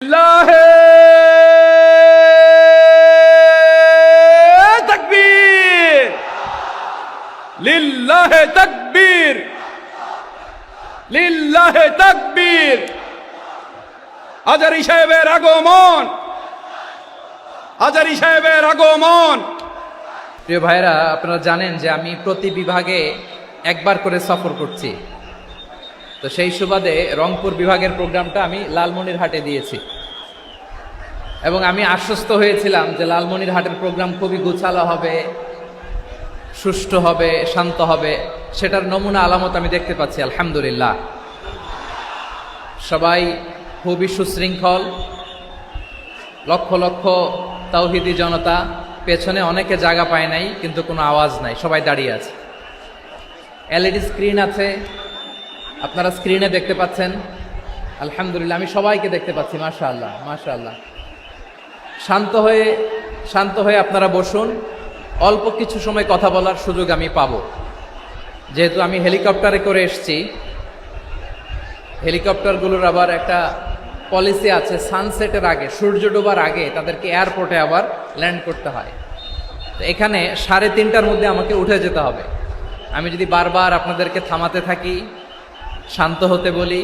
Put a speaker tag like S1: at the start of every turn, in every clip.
S1: লিল্লাহে তাকবীর, লিল্লাহে তাকবীর, লিল্লাহে তাকবীর। আজারি সাহেবের আগমন, আজারি সাহেবের আগমন।
S2: প্রিয় ভাইরা, আপনারা জানেন যে আমি প্রতি বিভাগে একবার করে সফর করছি। তো সেই সুবাদে রংপুর বিভাগের প্রোগ্রামটা আমি লালমনিরহাটে দিয়েছি এবং আমি আশ্বস্ত হয়েছিলাম যে লালমনিরহাটের প্রোগ্রাম খুবই গুছালো হবে, সুষ্ঠু হবে, শান্ত হবে। সেটার নমুনা আলামত আমি দেখতে পাচ্ছি, আলহামদুলিল্লাহ। সবাই খুবই সুশৃঙ্খল, লক্ষ লক্ষ তাওহীদি জনতা, পেছনে অনেকে জায়গা পায় নাই কিন্তু কোনো আওয়াজ নাই, সবাই দাঁড়িয়ে আছে। এলইডি স্ক্রিন আছে, আপনারা স্ক্রিনে দেখতে পাচ্ছেন, আলহামদুলিল্লাহ। আমি সবাইকে দেখতে পাচ্ছি, মাশাআল্লাহ মাশাআল্লাহ। শান্ত হয়ে আপনারা বসুন, অল্প কিছু সময় কথা বলার সুযোগ আমি পাবো। যেহেতু আমি হেলিকপ্টারে করে এসেছি, হেলিকপ্টারগুলোর আবার একটা পলিসি আছে, সানসেটের আগে, সূর্য ডোবার আগে তাদেরকে এয়ারপোর্টে আবার ল্যান্ড করতে হয়। তো এখানে 3:30টার মধ্যে আমাকে উঠে যেতে হবে। আমি যদি বারবার আপনাদেরকে থামাতে থাকি, শান্ত হতে বলি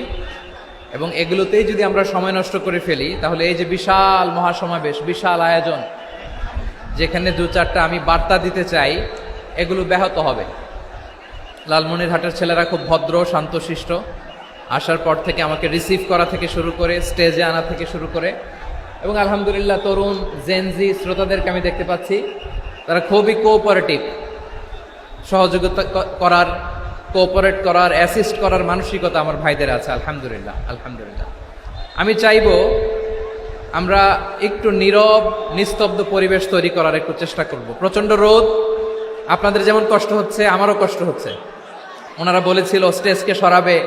S2: এবং এগুলোতেই যদি আমরা সময় নষ্ট করে ফেলি, তাহলে এই যে বিশাল মহাসমাবেশ, বিশাল আয়োজন, যেখানে 2-4টা আমি বার্তা দিতে চাই, এগুলো ব্যাহত হবে। লালমনিরহাটের ছেলেরা খুব ভদ্র, শান্তশিষ্ট। আসার পর থেকে আমাকে রিসিভ করা থেকে শুরু করে স্টেজে আনা থেকে শুরু করে, এবং আলহামদুলিল্লাহ তরুণ জেনজি শ্রোতাদেরকে আমি দেখতে পাচ্ছি, তারা খুবই কোঅপারেটিভ। সহযোগিতা করার, কোঅপারেট করার, অ্যাসিস্ট করার মানসিকতা আমার ভাইদের আছে, আলহামদুলিল্লাহ আলহামদুলিল্লাহ। আমি চাইবো আমরা একটু নীরব নিস্তব্ধ পরিবেশ তৈরি করার একটু চেষ্টা করব। প্রচণ্ড রোদ, আপনাদের যেমন কষ্ট হচ্ছে আমারও কষ্ট হচ্ছে। ওনারা বলেছিল স্টেজকে সরাবে,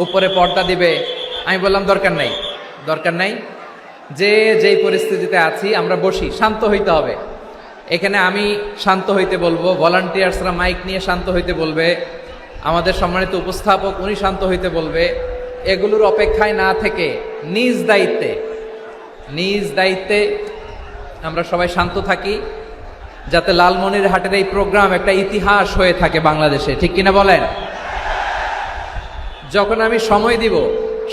S2: উপরে পর্দা দিবে। আমি বললাম দরকার নাই, দরকার নাই। যেই পরিস্থিতিতে আছি আমরা বসি, শান্ত হইতে হবে। এখানে আমি শান্ত হইতে বলবো, ভলান্টিয়ার্সরা মাইক নিয়ে শান্ত হইতে বলবে, আমাদের সম্মানিত উপস্থাপক উনি শান্ত হইতে বলবে। এগুলোর অপেক্ষায় না থেকে নিজ দায়িত্বে আমরা সবাই শান্ত থাকি, যাতে লালমনিরহাটের এই প্রোগ্রাম একটা ইতিহাস হয়ে থাকে বাংলাদেশে, ঠিক কিনা বলেন? যখন আমি সময় দিব,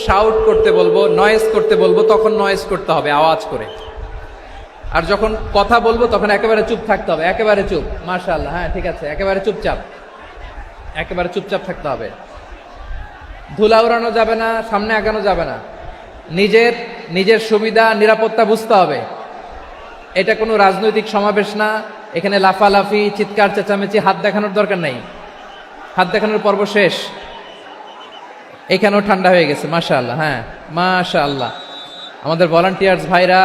S2: শাউট করতে বলবো, নয়েজ করতে বলবো, তখন নয়েজ করতে হবে আওয়াজ করে। আর যখন কথা বলবো তখন একেবারে চুপ থাকতে হবে, একেবারে চুপ। মাশাআল্লাহ, হ্যাঁ ঠিক আছে, একেবারে চুপচাপ, একেবারে চুপচাপ থাকতে হবে। ধুলা উড়ানো যাবে না, সামনে আগানো যাবে না। নিজের সুবিধা নিরাপত্তা বুঝতে হবে। এটা কোনো রাজনৈতিক সমাবেশ না, এখানে লাফালাফি, চিৎকার চেঁচামেচি, হাত দেখানোর দরকার নাই। হাত দেখানোর পর্ব শেষ। এখানেও ঠান্ডা হয়ে গেছে, মাশাআল্লাহ, হ্যাঁ মাশাআল্লাহ। আমাদের ভলান্টিয়ার্স ভাইরা,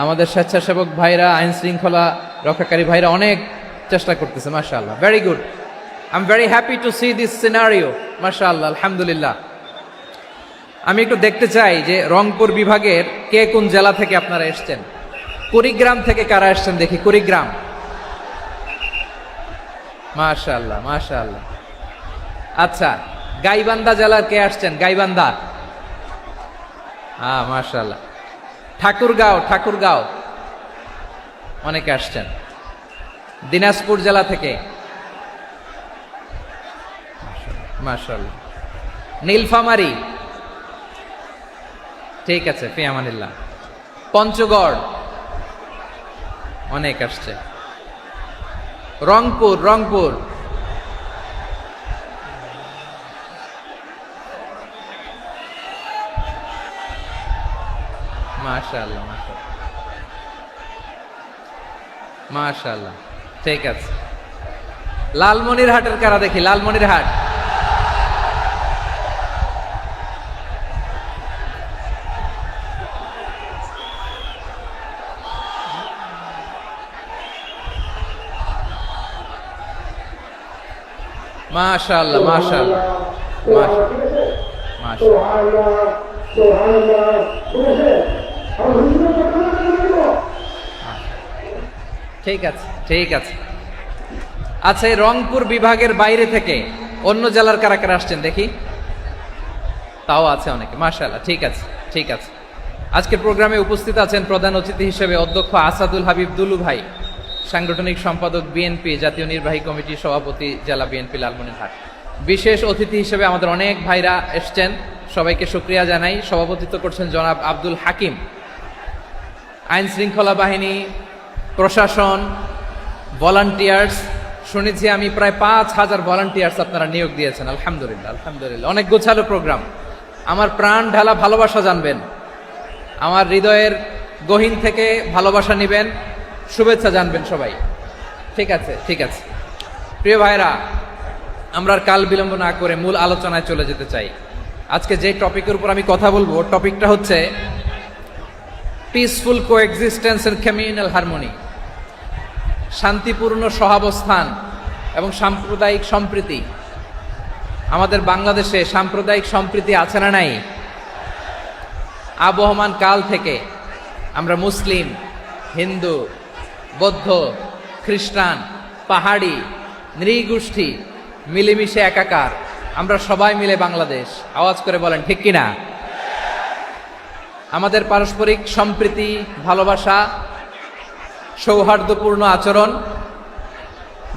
S2: আমাদের স্বেচ্ছাসেবক ভাইরা, আইন শৃঙ্খলা রক্ষাকারী ভাইরা অনেক চেষ্টা করতেছে, মাশাআল্লাহ, very good. I am very happy to C this scenario, মাশাআল্লাহ, আলহামদুলিল্লাহ। আমি একটু দেখতে চাই যে রংপুর বিভাগের কে কোন জেলা থেকে আপনারা এসছেন। কুড়িগ্রাম থেকে কারা এসছেন দেখি, কুড়িগ্রাম, মাশাআল্লাহ মাশাআল্লাহ। আচ্ছা, গাইবান্ধা জেলার কে আসছেন? গাইবান্ধা, হ্যাঁ মাশাআল্লাহ। ঠাকুরগাঁও অনেকে আসছেন। দিনাজপুর জেলা থেকে, মাশাআল্লাহ। নীলফামারী, ঠিক আছে, ফি আমানিল্লাহ। পঞ্চগড় অনেক আসছে। রংপুর মাশাআল্লাহ মাশাআল্লাহ, ঠিক আছে। লালমনিরহাটের কারা দেখি, লালমনিরহাট, মাশাআল্লাহ মাশাআল্লাহ মাশাআল্লাহ। ঠিক আছে ঠিক আছে। আচ্ছা, এই রংপুর বিভাগের বাইরে থেকে অন্য জেলার কারা কারা আসছেন দেখি। তাও আছে অনেকে, মাশাআল্লাহ, ঠিক আছে ঠিক আছে। আজকের প্রোগ্রামে উপস্থিত আছেন প্রধান অতিথি হিসেবে অধ্যক্ষ আসাদুল হাবিব দুলু ভাই, সাংগঠনিক সম্পাদক বিএনপি, জাতীয় নির্বাহী কমিটির সভাপতি, জেলা বিএনপি লালমনিরহাট। বিশেষ অতিথি হিসেবে আমাদের অনেক ভাইরা এসছেন, সবাইকে শুকরিয়া জানাই। সভাপতিত্ব করছেন জনাব আব্দুল হাকিম। আইন শৃঙ্খলা বাহিনী, প্রশাসন, ভলান্টিয়ার্স, শুনেছি আমি প্রায় 5,000 ভলান্টিয়ার্স আপনারা নিয়োগ দিয়েছেন। আলহামদুলিল্লাহ, আলহামদুলিল্লাহ। অনেক গোছালো প্রোগ্রাম। আমার প্রাণ ঢালা ভালোবাসা জানবেন, আমার হৃদয়ের গহীন থেকে ভালোবাসা নিবেন, শুভেচ্ছা জানবেন সবাই। ঠিক আছে, ঠিক আছে। প্রিয় ভাইরা, আমরা আর কাল বিলম্ব না করে মূল আলোচনায় চলে যেতে চাই। আজকে যে টপিকের উপর আমি কথা বলবো, টপিকটা হচ্ছে peaceful coexistence and communal harmony, শান্তিপূর্ণ সহাবস্থান এবং সাম্প্রদায়িক সম্প্রীতি। আমাদের বাংলাদেশে সাম্প্রদায়িক সম্প্রীতি আছে না নাই? আবহমান কাল থেকে আমরা মুসলিম, হিন্দু, বৌদ্ধ, খ্রিস্টান, পাহাড়ি, নৃগোষ্ঠী মিলেমিশে একাকার, আমরা সবাই মিলে বাংলাদেশ। আওয়াজ করে বলেন ঠিক কিনা? আমাদের পারস্পরিক সম্প্রীতি, ভালোবাসা, সৌহার্দ্যপূর্ণ আচরণ,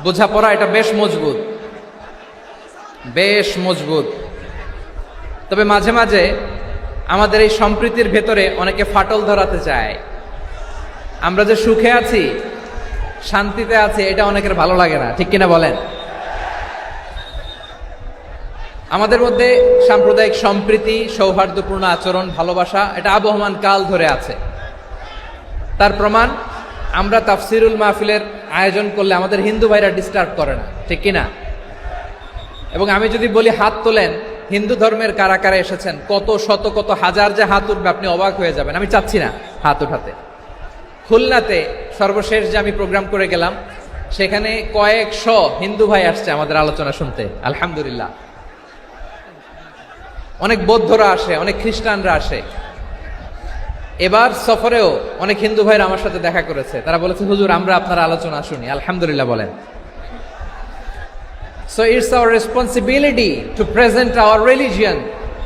S2: বোঝাপড়া, এটা বেশ মজবুত, বেশ মজবুত। তবে মাঝে মাঝে আমাদের এই সম্প্রীতির ভেতরে অনেকে ফাটল ধরাতে চায়। আমরা যে সুখে আছি, শান্তিতে আছি, এটা অনেকের ভালো লাগে না, ঠিক কিনা বলেন? আমাদের মধ্যে সাম্প্রদায়িক সম্প্রীতি, সৌহার্দ্যপূর্ণ আচরণ, ভালোবাসা, এটা আবহমান কাল ধরে আছে। তার প্রমাণ, আমরা তাফসিরুল মাহফিলের আয়োজন করলে আমাদের হিন্দু ভাইরা ডিস্টার্ব করে না, ঠিক কিনা? এবং আমি যদি বলি হাত তোলেন, হিন্দু ধর্মের কারা কারা এসেছেন, কত শত কত হাজার যে হাত উঠবে, আপনি অবাক হয়ে যাবেন। আমি চাচ্ছি না হাত উঠাতে। খুলনাতে সর্বশেষ যে আমি প্রোগ্রাম করে গেলাম, সেখানে কয়েকশ হিন্দু ভাই আসছে আমাদের আলোচনা শুনতে, আলহামদুলিল্লাহ। অনেক বৌদ্ধরা আসে, অনেক খ্রিস্টানরা আসে। এবার সফরেও অনেক হিন্দু ভাইরা আমার সাথে দেখা করেছে। তারা বলেছে, হুজুর আমরা আপনার আলোচনা শুনি। আলহামদুলিল্লাহ বলেন। So it's our responsibility to present our religion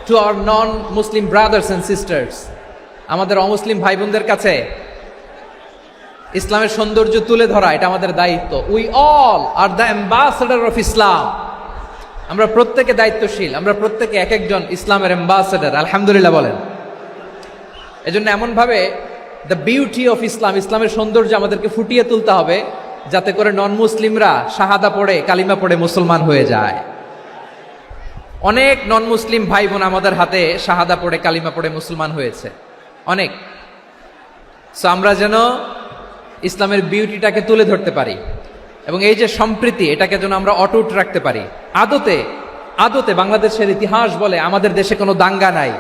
S2: to our non-Muslim brothers and sisters. আমাদের অমুসলিম ভাই বোনদের কাছে ইসলামের সৌন্দর্য তুলে ধরা, এটা আমাদের দায়িত্ব। We all are the ambassador of Islam. আমরা প্রত্যেকে দায়িত্বশীল, আমরা প্রত্যেকে এক একজন ইসলামের অ্যাম্বাসেডর। আলহামদুলিল্লাহ বলেন। এজন্য এমনভাবে দ্য বিউটি অফ ইসলাম, ইসলামের সৌন্দর্য আমাদেরকে ফুটিয়ে তুলতে হবে, যাতে করে নন মুসলিমরা শাহাদা পড়ে, কালিমা পড়ে মুসলমান হয়ে যায়। অনেক নন মুসলিম ভাই বোন আমাদের হাতে শাহাদা পড়ে, কালিমা পড়ে মুসলমান হয়েছে, অনেক। সো আমরা যেন ইসলামের বিউটিটাকে তুলে ধরতে পারি, এবং এই যে সম্প্রীতি, এটাকে যেন আমরা অটুট রাখতে পারি। আদতে আদতে বাংলাদেশের ইতিহাস বলে আমাদের দেশে কোনো দাঙ্গা নাই,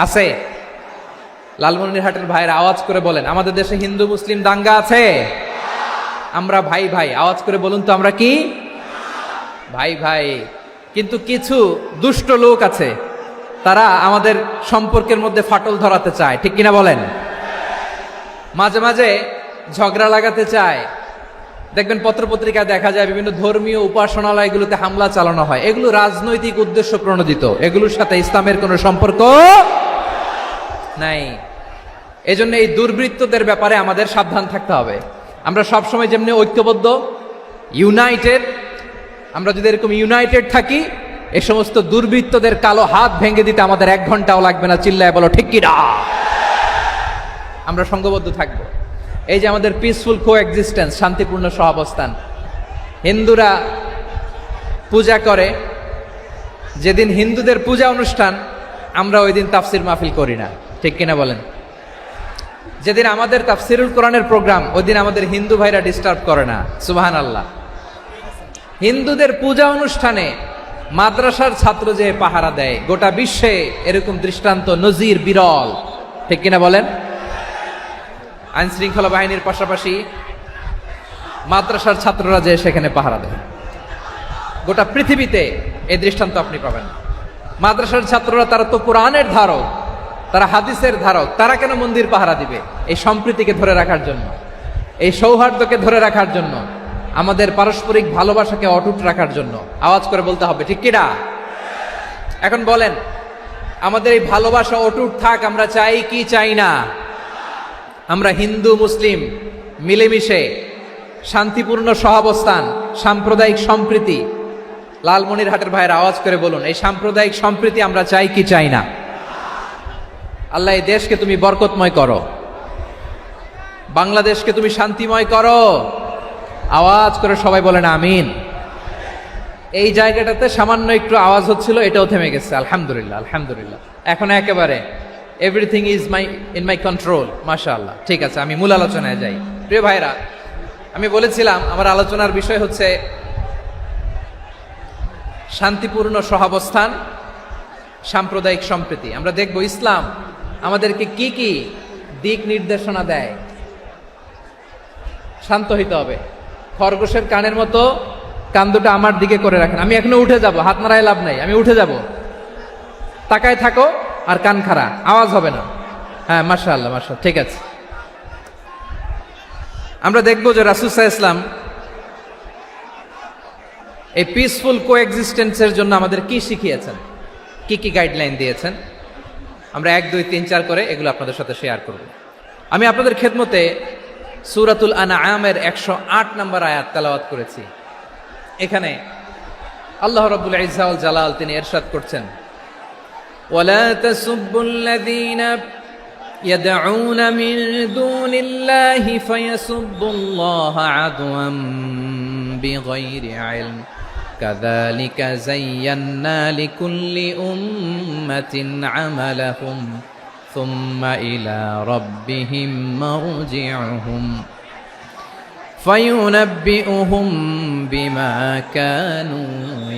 S2: আছে? লালমনিরহাটের ভাইরা আওয়াজ করে বলেন, আমাদের দেশে হিন্দু মুসলিম দাঙ্গা আছে? আমরা ভাই ভাই, আওয়াজ করে বলুন তো, আমরা কি ভাই ভাই? কিন্তু কিছু দুষ্ট লোক আছে, তারা আমাদের সম্পর্কের মধ্যে ফাটল ধরাতে চায়, ঠিক কিনা বলেন? মাঝে মাঝে ঝগড়া লাগাতে চায়। দেখবেন পত্রপত্রিকায় দেখা যায় বিভিন্ন ধর্মীয় উপাসনালয়গুলোতে হামলা চালানো হয়। এগুলো রাজনৈতিক উদ্দেশ্য প্রণোদিত, এগুলোর সাথে ইসলামের কোনো সম্পর্ক নাই। এজন্য এই দুর্বৃত্তদের ব্যাপারে আমাদের সাবধান থাকতে হবে। আমরা সবসময় যেমনি ঐক্যবদ্ধ, ইউনাইটেড, আমরা যদি এরকম ইউনাইটেড থাকি, এই সমস্ত দুর্বৃত্তদের কালো হাত ভেঙে দিতে আমাদের 1 ঘন্টাও লাগবে না। চিল্লায় বলো ঠিক কিনা? আমরা সংঘবদ্ধ থাকবো। এই যে আমাদের পিসফুল কোএক্সিস্টেন্স, শান্তিপূর্ণ সহাবস্থান। হিন্দুরা পূজা করে, যেদিন হিন্দুদের পূজা অনুষ্ঠান, আমরা ওই দিন তাফসির মাহফিল করি না, ঠিক কিনা বলেন? যেদিন আমাদের তাফসিরুল কোরআনের প্রোগ্রাম, ওই দিন আমাদের হিন্দু ভাইরা ডিস্টার্ব করে না। সুবহানাল্লাহ। হিন্দুদের পূজা অনুষ্ঠানে মাদ্রাসার ছাত্র যে পাহারা দেয়, গোটা বিশ্বে এরকম দৃষ্টান্ত, নজির বিরল, ঠিক কিনা বলেন? আইন শৃঙ্খলা বাহিনীর পাশাপাশি মাদ্রাসার ছাত্ররা যে সেখানে পাহারা দেয়, গোটা পৃথিবীতে এই দৃষ্টান্ত আপনি পাবেন। মাদ্রাসার ছাত্ররা, তারা তো কোরআনের ধারক, তারা হাদিসের ধারক, তারা কেন মন্দির পাহারা দিবে? এই সম্প্রীতিকে ধরে রাখার জন্য, এই সৌহার্দ্যকে ধরে রাখার জন্য, আমাদের পারস্পরিক ভালোবাসাকে অটুট রাখার জন্য। আওয়াজ করে বলতে হবে ঠিক কিনা? এখন বলেন, আমাদের এই ভালোবাসা অটুট থাক, আমরা চাই কি চাই না? আমরা হিন্দু মুসলিম মিলেমিশে শান্তিপূর্ণ সহাবস্থান, সাম্প্রদায়িক সম্প্রীতি, লালমনিরহাটের ভাইয়ের আওয়াজ করে বলুন, এই সাম্প্রদায়িক সম্প্রীতি আমরা চাই কি চাই না? আল্লাহ এই দেশকে তুমি বরকতময় করো, বাংলাদেশকে তুমি শান্তিময় করো। আওয়াজ করে সবাই বলেন আমিন। এই জায়গাটাতে সামান্য একটু আওয়াজ হচ্ছিল, এটাও থেমে গেছে, আলহামদুলিল্লাহ আলহামদুলিল্লাহ। এখন একেবারে everything is in my control, মাশাআল্লাহ। ঠিক আছে, আমি মূল আলোচনায় যাই। প্রিয় ভাইরা, আমি বলেছিলাম আমার আলোচনার বিষয় হচ্ছে শান্তিপূর্ণ সহাবস্থান, সাম্প্রদায়িক সম্প্রীতি। আমরা দেখব ইসলাম আমাদেরকে কি কি দিক নির্দেশনা দেয়। শান্ত হইতে হবে, খরগোশের কানের মতো কান দুটো আমার দিকে করে রাখেন। আমি এখনো উঠে যাব, হাত নাড়ায় লাভ নাই, আমি উঠে যাব। তাকায় থাকো আর কান খাড়া, আওয়াজ হবে না। হ্যাঁ, মাশাআল্লাহ মাশাআল্লাহ, ঠিক আছে। আমরা দেখব যে রাসূল সাল্লাল্লাহু আলাইহি ওয়াসাল্লাম এই পিসফুল কোএক্সিস্টেন্সের জন্য আমাদের কি শিখিয়েছেন, কি কি গাইডলাইন দিয়েছেন। আমরা 1 2 3 4 করে এগুলো আপনাদের সাথে শেয়ার করব। আমি আপনাদের খেদমতে সূরাতুল আনআমের 108 নম্বর আয়াত তেলাওয়াত করেছি। এখানে আল্লাহ রাব্বুল ইজ্জা ওয়াল জালাল তিনি ইরশাদ করছেন, ওয়ালা তাসুব্বুল্লাযীনা ইয়াদউনা মিন দুনিল্লাহি ফায়াসুব্বুল্লাহা আদওয়াম বিগাইরি ইলম কাযালিকা যায়্যান্না লিকুল্লি উম্মাতিন আমালাহুম সুম্মা ইলা রাব্বিহিম মারজিউহুম ফায়ুনাব্বিউহুম বিমা কানু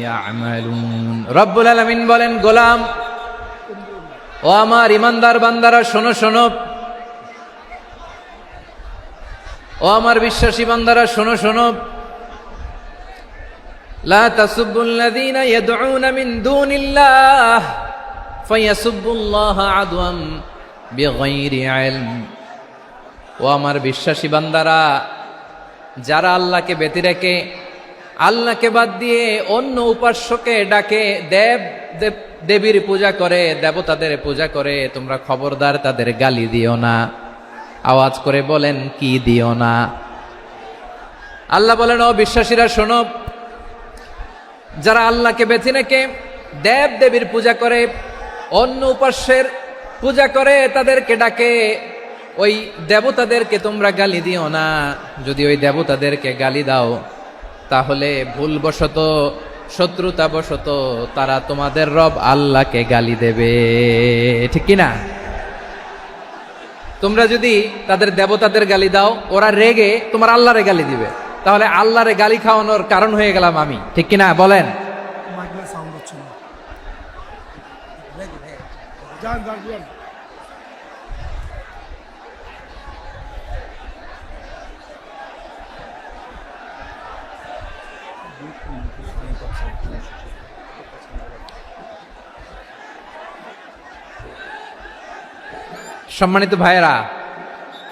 S2: ইয়ামালুন। রব্বুল আলামিন বলেন, গোলাম ও আমার ইমানদার বান্দারা শোনো শোনো, ও আমার বিশ্বাসী বান্দারা শোনো শোনো, লা তাসুব্বুল্লাযীনা ইয়াদউনা মিন দুনিল্লাহ ফায়াসুব্বুল্লাহা আদওয়াম বিগাইরি ইলম। ও আমার বিশ্বাসী বান্দারা, যারা আল্লাহকে ব্যতি রেখে, আল্লাহকে বাদ দিয়ে অন্য উপাস্যকে ডাকে, দেবীর পূজা করে, দেবতাদের পূজা করে, তোমরা খবরদার তাদের গালি দিও না। আওয়াজ করে বলেন, কি দিও না? আল্লাহ বলেন, ও বিশ্বাসীরা শোনো, যারা আল্লাহকে বেছে রেখে দেব দেবীর পূজা করে, অন্য উপাস্যের পূজা করে, তাদেরকে ডাকে, ওই দেবতাদেরকে তোমরা গালি দিও না। যদি ওই দেবতাদেরকে গালি দাও, তাহলে ভুলবশত, শত্রুতাবশত তারা তোমাদের রব আল্লাহকে গালি দেবে, ঠিক কিনা? তোমরা যদি তাদের দেবতাদের গালি দাও, ওরা রেগে তোমার আল্লাহরে গালি দিবে, তাহলে আল্লাহরে গালি খাওয়ানোর কারণ হয়ে গেলাম আমি, ঠিক কিনা বলেন? সম্মানিত ভাইয়েরা,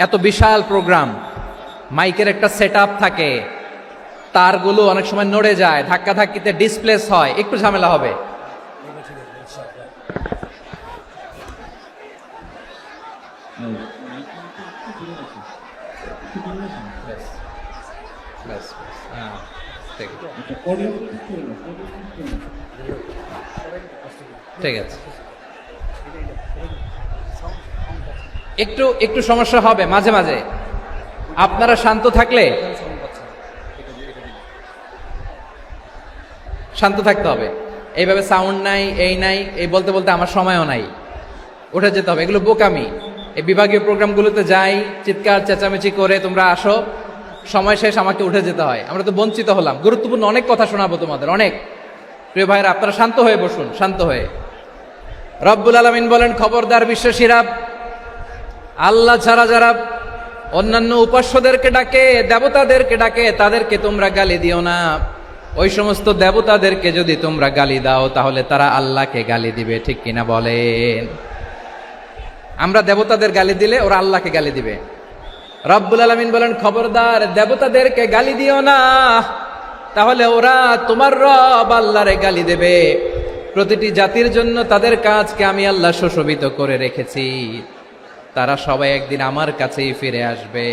S2: এত বিশাল প্রোগ্রাম, মাইকের একটা সেটআপ থাকে, তারগুলো অনেক সময় নড়ে যায়, ধাক্কা ধাক্কিতে ডিসপ্লেস হয়, একটু ঝামেলা হবে। ঠিক আছে, একটু একটু সমস্যা হবে মাঝে মাঝে। আপনারা শান্ত থাকলে, শান্ত থাকতে হবে। এইভাবে সাউন্ড নাই, এই নাই, এই বলতে বলতে আমার সময়ও নাই, উঠে যেতে হবে। এগুলো বোকামি। এই বিভাগীয় প্রোগ্রামগুলোতে যাই, চিৎকার চেঁচামেচি করে তোমরা আসো, সময় শেষ, আমাকে উঠে যেতে হয়। আমরা তো বঞ্চিত হলাম। গুরুত্বপূর্ণ অনেক কথা শোনাবো তোমাদের, অনেক। প্রিয় ভাইরা, আপনারা শান্ত হয়ে বসুন, শান্ত হয়ে। রব্বুল আলামিন বলেন, খবরদার বিশ্বাসীরা, আল্লাহ ছাড়া যারা অন্যান্য উপাস্যদেরকে ডাকে, দেবতাদেরকে ডাকে, তাদেরকে তোমরা গালি দিও না। ওই সমস্ত দেবতাদেরকে যদি তোমরা গালি দাও, তাহলে তারা আল্লাহকে গালি দিবে, ঠিক কিনা বলেন? আমরা দেবতাদের গালি দিলে ওরা আল্লাহকে গালি দিবে। রব্বুল আলামিন বলেন, খবরদার দেবতাদেরকে গালি দিও না, তাহলে ওরা তোমার রব আল্লাহরে গালি দেবে। প্রতিটি জাতির জন্য তাদের কাজকে আমি আল্লাহ সুশোভিত করে রেখেছি। তারা সবাই একদিন আমার কাছেই ফিরে আসবে।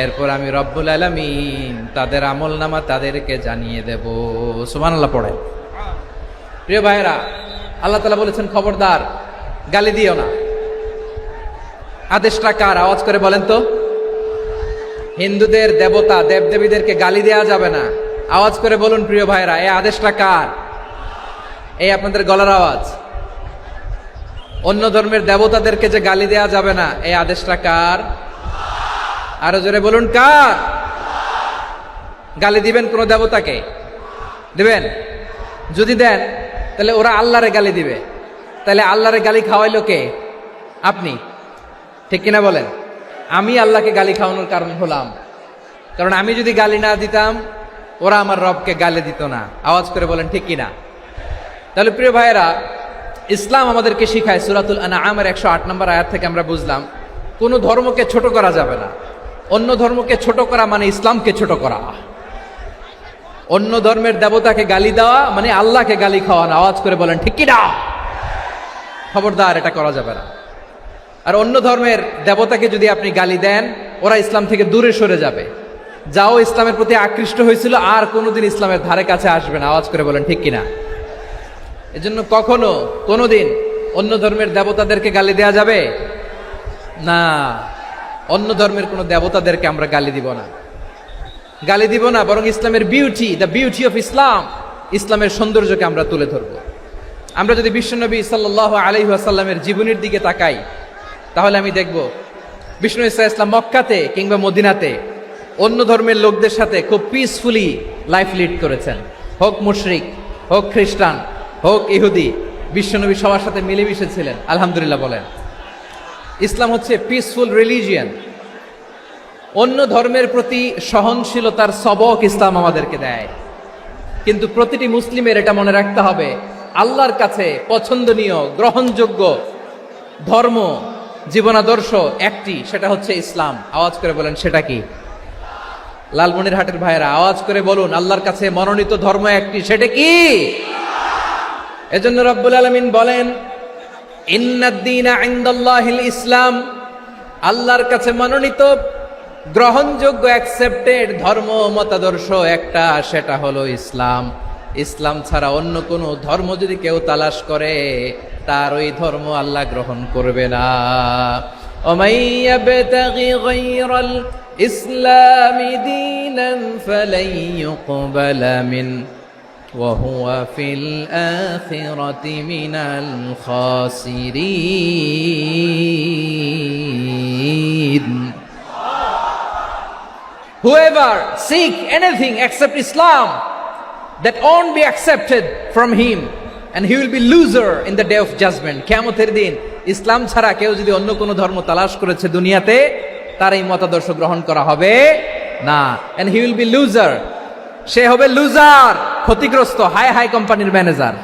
S2: এরপর আমি রব্বুল আলামিন তাদের আমলনামা তাদেরকে জানিয়ে দেব। সুবহানাল্লাহ পড়ে। প্রিয় ভাইরা, আল্লাহ তাআলা বলেছেন খবরদার গালি দিও না। আদেশটা কার? আওয়াজ করে বলেন তো। হিন্দুদের দেবতা দেবদেবীদেরকে গালি দেওয়া যাবে না। আওয়াজ করে বলুন প্রিয় ভাইরা, এই আদেশটা কার? এই আপনাদের গলার আওয়াজ। অন্য ধর্মের দেবতাদেরকে যে গালি দেওয়া যাবে না, এই আদেশটা কার? আরো জোরে বলুন কার? গালি দিবেন কোন দেবতাকে? দিবেন? যদি দেন তাহলে ওরা আল্লাহরে গালি দিবে। তাহলে আল্লাহরে গালি খাওয়াইলো কে? আপনি। ঠিক কিনা বলেন? আমি আল্লাহকে গালি খাওয়ানোর কারণ হলাম। কারণ আমি যদি গালি না দিতাম ওরা আমার রবকে গালি দিত না। আওয়াজ করে বলেন ঠিক কিনা? তাহলে প্রিয় ভাইয়েরা, ইসলাম আমাদেরকে শিখায়, সূরাতুল আনআমের 108 নম্বর আয়াত থেকে আমরা বুঝলাম কোন ধর্মকে ছোট করা যাবে না। অন্য ধর্মকে ছোট করা মানে ইসলামকে ছোট করা। অন্য ধর্মের দেবতাকে গালি দেওয়া মানে আল্লাহকে গালি খাওয়ানো। আওয়াজ করে বলেন ঠিক কিনা? খবরদার, এটা করা যাবে না। আর অন্য ধর্মের দেবতাকে যদি আপনি গালি দেন, ওরা ইসলাম থেকে দূরে সরে যাবে। যাও ইসলামের প্রতি আকৃষ্ট হয়েছিল আর কোনোদিন ইসলামের ধারে কাছে আসবে না। আওয়াজ করে বলেন ঠিক কিনা? এজন্য কখনো কোনোদিন অন্য ধর্মের দেবতাদেরকে গালি দেয়া যাবে না। অন্য ধর্মের কোনো দেবতাদেরকে আমরা গালি দিব না, গালি দিব না। বরং ইসলামের beauty, the beauty of Islam, ইসলামের সৌন্দর্যকে আমরা তুলে ধরব। আমরা যদি বিশ্বনবী সাল্লাল্লাহু আলাইহি ওয়াসাল্লামের জীবনের দিকে তাকাই, তাহলে আমি দেখব বিষ্ণু ইসা ইসলাম মক্কাতে কিংবা মদিনাতে অন্য ধর্মের লোকদের সাথে খুব পিসফুলি লাইফ লিড করেছেন। হোক মুশরিক, হোক খ্রিস্টান, হোক ইহুদি, বিশ্বনবী সবার সাথে মিলেমিশে ছিলেন। আলহামদুলিল্লাহ বলেন। ইসলাম হচ্ছে পিসফুল রিলিজিয়ান। অন্য ধর্মের প্রতি সহনশীলতার সবক ইসলাম আমাদেরকে দেয়। কিন্তু প্রতিটি মুসলিমের এটা মনে রাখতে হবে, আল্লাহর কাছে পছন্দনীয় গ্রহণযোগ্য ধর্ম জীবনাদর্শ একটি, সেটা হচ্ছে ইসলাম। আওয়াজ করে বলেন সেটা কি? লালমনিরহাটের ভাইয়েরা আওয়াজ করে বলুন, আল্লাহর কাছে মনোনীত ধর্ম একটি, সেটা কি? এজন্য রব্বুল আলামিন বলেন ইন্নাদ-দীনা ইনদাল্লাহিল ইসলাম। আল্লাহর কাছে মনোনীত গ্রহণযোগ্য অ্যাকসেপ্টেড ধর্ম মতাদর্শ একটা, সেটা হলো ইসলাম। ইসলাম ছাড়া অন্য কোন ধর্ম যদি কেউ তালাশ করে, তার ওই ধর্ম আল্লাহ গ্রহণ করবে না। ওমাইয়াবতাগি গায়রাল ইসলামি দীনান ফালাই ইউকবালা মিন ওয়া হুয়া ফিল আখিরাতি মিনাল খাসিরিন। Whoever seek anything except Islam, that won't be accepted from him, and he will be loser in the day of judgment. কিয়ামতের দিন ইসলাম ছাড়া কেউ যদি অন্য কোনো ধর্ম তালাশ করেছে দুনিয়াতে, তার এই মতাদর্শ গ্রহণ করা হবে না। and he will be loser, সে হবে লুজার, ক্ষতিগ্রস্ত। হাই হাই কোম্পানির ম্যানেজার,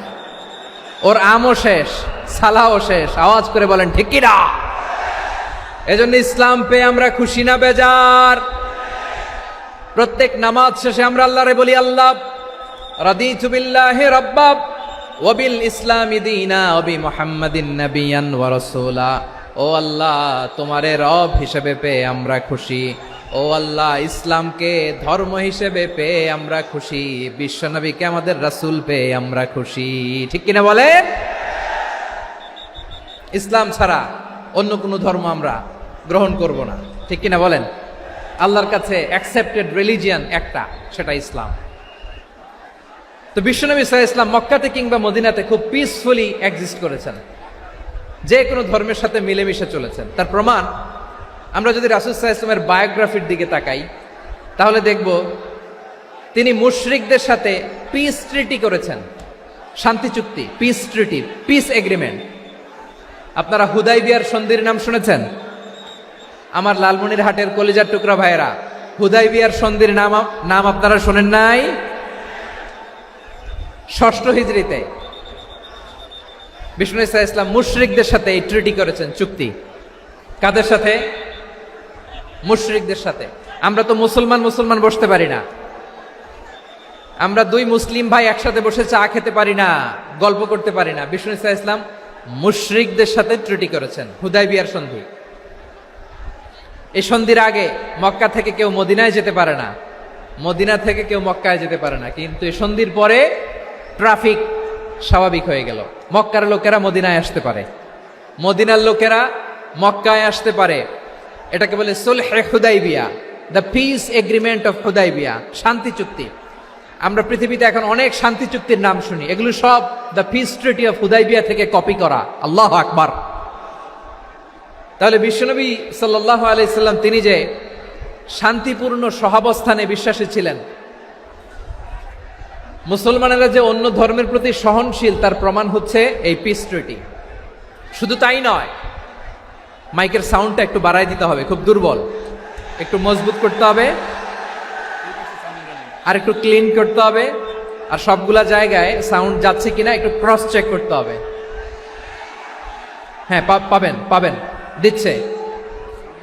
S2: ওর আমও শেষ, সালাও শেষ। আওয়াজ করে বলেন ঠিক কি না? এজন্য ইসলাম পেয়ে আমরা খুশি না বেজার? প্রত্যেক নামাজ শেষে আমরা আল্লাহরে বলি, আল্লাহ রাদিতু বিল্লাহি রাব্বা ওয়া বিল ইসলামি দীনা ওয়া বি মুহাম্মাদিন নাবিয়ান ওয়া রাসূলা। ও আল্লাহ, তোমারে রব হিসেবে পেয়ে আমরা খুশি। ও আল্লাহ, ইসলামকে ধর্ম হিসেবে পেয়ে আমরা খুশি। বিশ্বনবীকে আমাদের রাসূল পেয়ে আমরা খুশি। ঠিক কিনা বলেন? ইসলাম ছাড়া অন্য কোনো ধর্ম আমরা গ্রহণ করব না। ঠিক কিনা বলেন? আল্লাহর কাছে অ্যাকসেপ্টেড রিলিজিয়ান একটা, সেটা ইসলাম। তো বিশ্বনবী সাল্লাল্লাহু আলাইহি ওয়াসাল্লাম মক্কাতে কিংবা মদিনাতে খুব পিসফুলি এক্সিস্ট করেছেন, যে কোনো ধর্মের সাথে মিলেমিশে চলেছেন। তার প্রমাণ আমরা যদি রাসূল সাল্লাল্লাহু আলাইহি ওয়াসাল্লামের বায়োগ্রাফির দিকে তাকাই, তাহলে দেখব তিনি মুশরিকদের সাথে পিস ট্রিটি করেছেন, শান্তি চুক্তি, পিস ট্রিটি, পিস এগ্রিমেন্ট। আপনারা হুদাইবিয়ার সন্ধির নাম শুনেছেন? আমার লালমনিরহাটের কলিজার টুকরা ভাইয়েরা, হুদাইবিয়ার সন্ধির নাম আপনারা শোনেন নাই? 6ষ্ঠ হিজরিতে বিষ্ণু ঈসা ইসলাম মুশরিকদের সাথে এই ট্রিটি করেছেন, চুক্তি। কাদের সাথে? মুশরিকদের সাথে। আমরা তো মুসলমান বসতে পারি না। আমরা দুই মুসলিম ভাই একসাথে বসে চা খেতে পারি না, গল্প করতে পারি না। বিষ্ণু ইসলাম মুশরিকদের সাথে ট্রিটি করেছেন, হুদাইবিয়ার সন্ধি। এই সন্ধির আগে মক্কা থেকে কেউ মদিনায় যেতে পারে না, মদিনা থেকে কেউ মক্কায় যেতে পারে না। কিন্তু এই সন্ধির পরে ট্রাফিক স্বাভাবিক হয়ে গেল, মক্কার লোকেরা মদিনায় আসতে পারে, মদিনার লোকেরা মক্কায় আসতে পারে। এটাকে বলে সুলহে হুদাইবিয়া, the peace agreement of Hudaibiya, শান্তি চুক্তি। আমরা পৃথিবীতে এখন অনেক শান্তি চুক্তির নাম শুনি, এগুলো সব the piece treaty of Hudaibiya থেকে কপি করা। আল্লাহু আকবার। তাহলে বিশ্বনবী সাল্লাল্লাহু আলাইহি সাল্লাম তিনি যে শান্তিপূর্ণ সহাবস্থানে বিশ্বাসী ছিলেন, মুসলমানেরা যে অন্য ধর্মের প্রতি সহনশীল তার প্রমাণ হচ্ছে এই পিস ট্রিটি। শুধু তাই নয়, মাইকের সাউন্ডটা একটু বাড়াই দিতে হবে, খুব দুর্বল, একটু মজবুত করতে হবে, আর একটু ক্লিন করতে হবে, আর সবগুলা জায়গায় সাউন্ড যাচ্ছে কিনা একটু ক্রস চেক করতে হবে। হ্যাঁ, পাবেন পাবেন, দিচ্ছে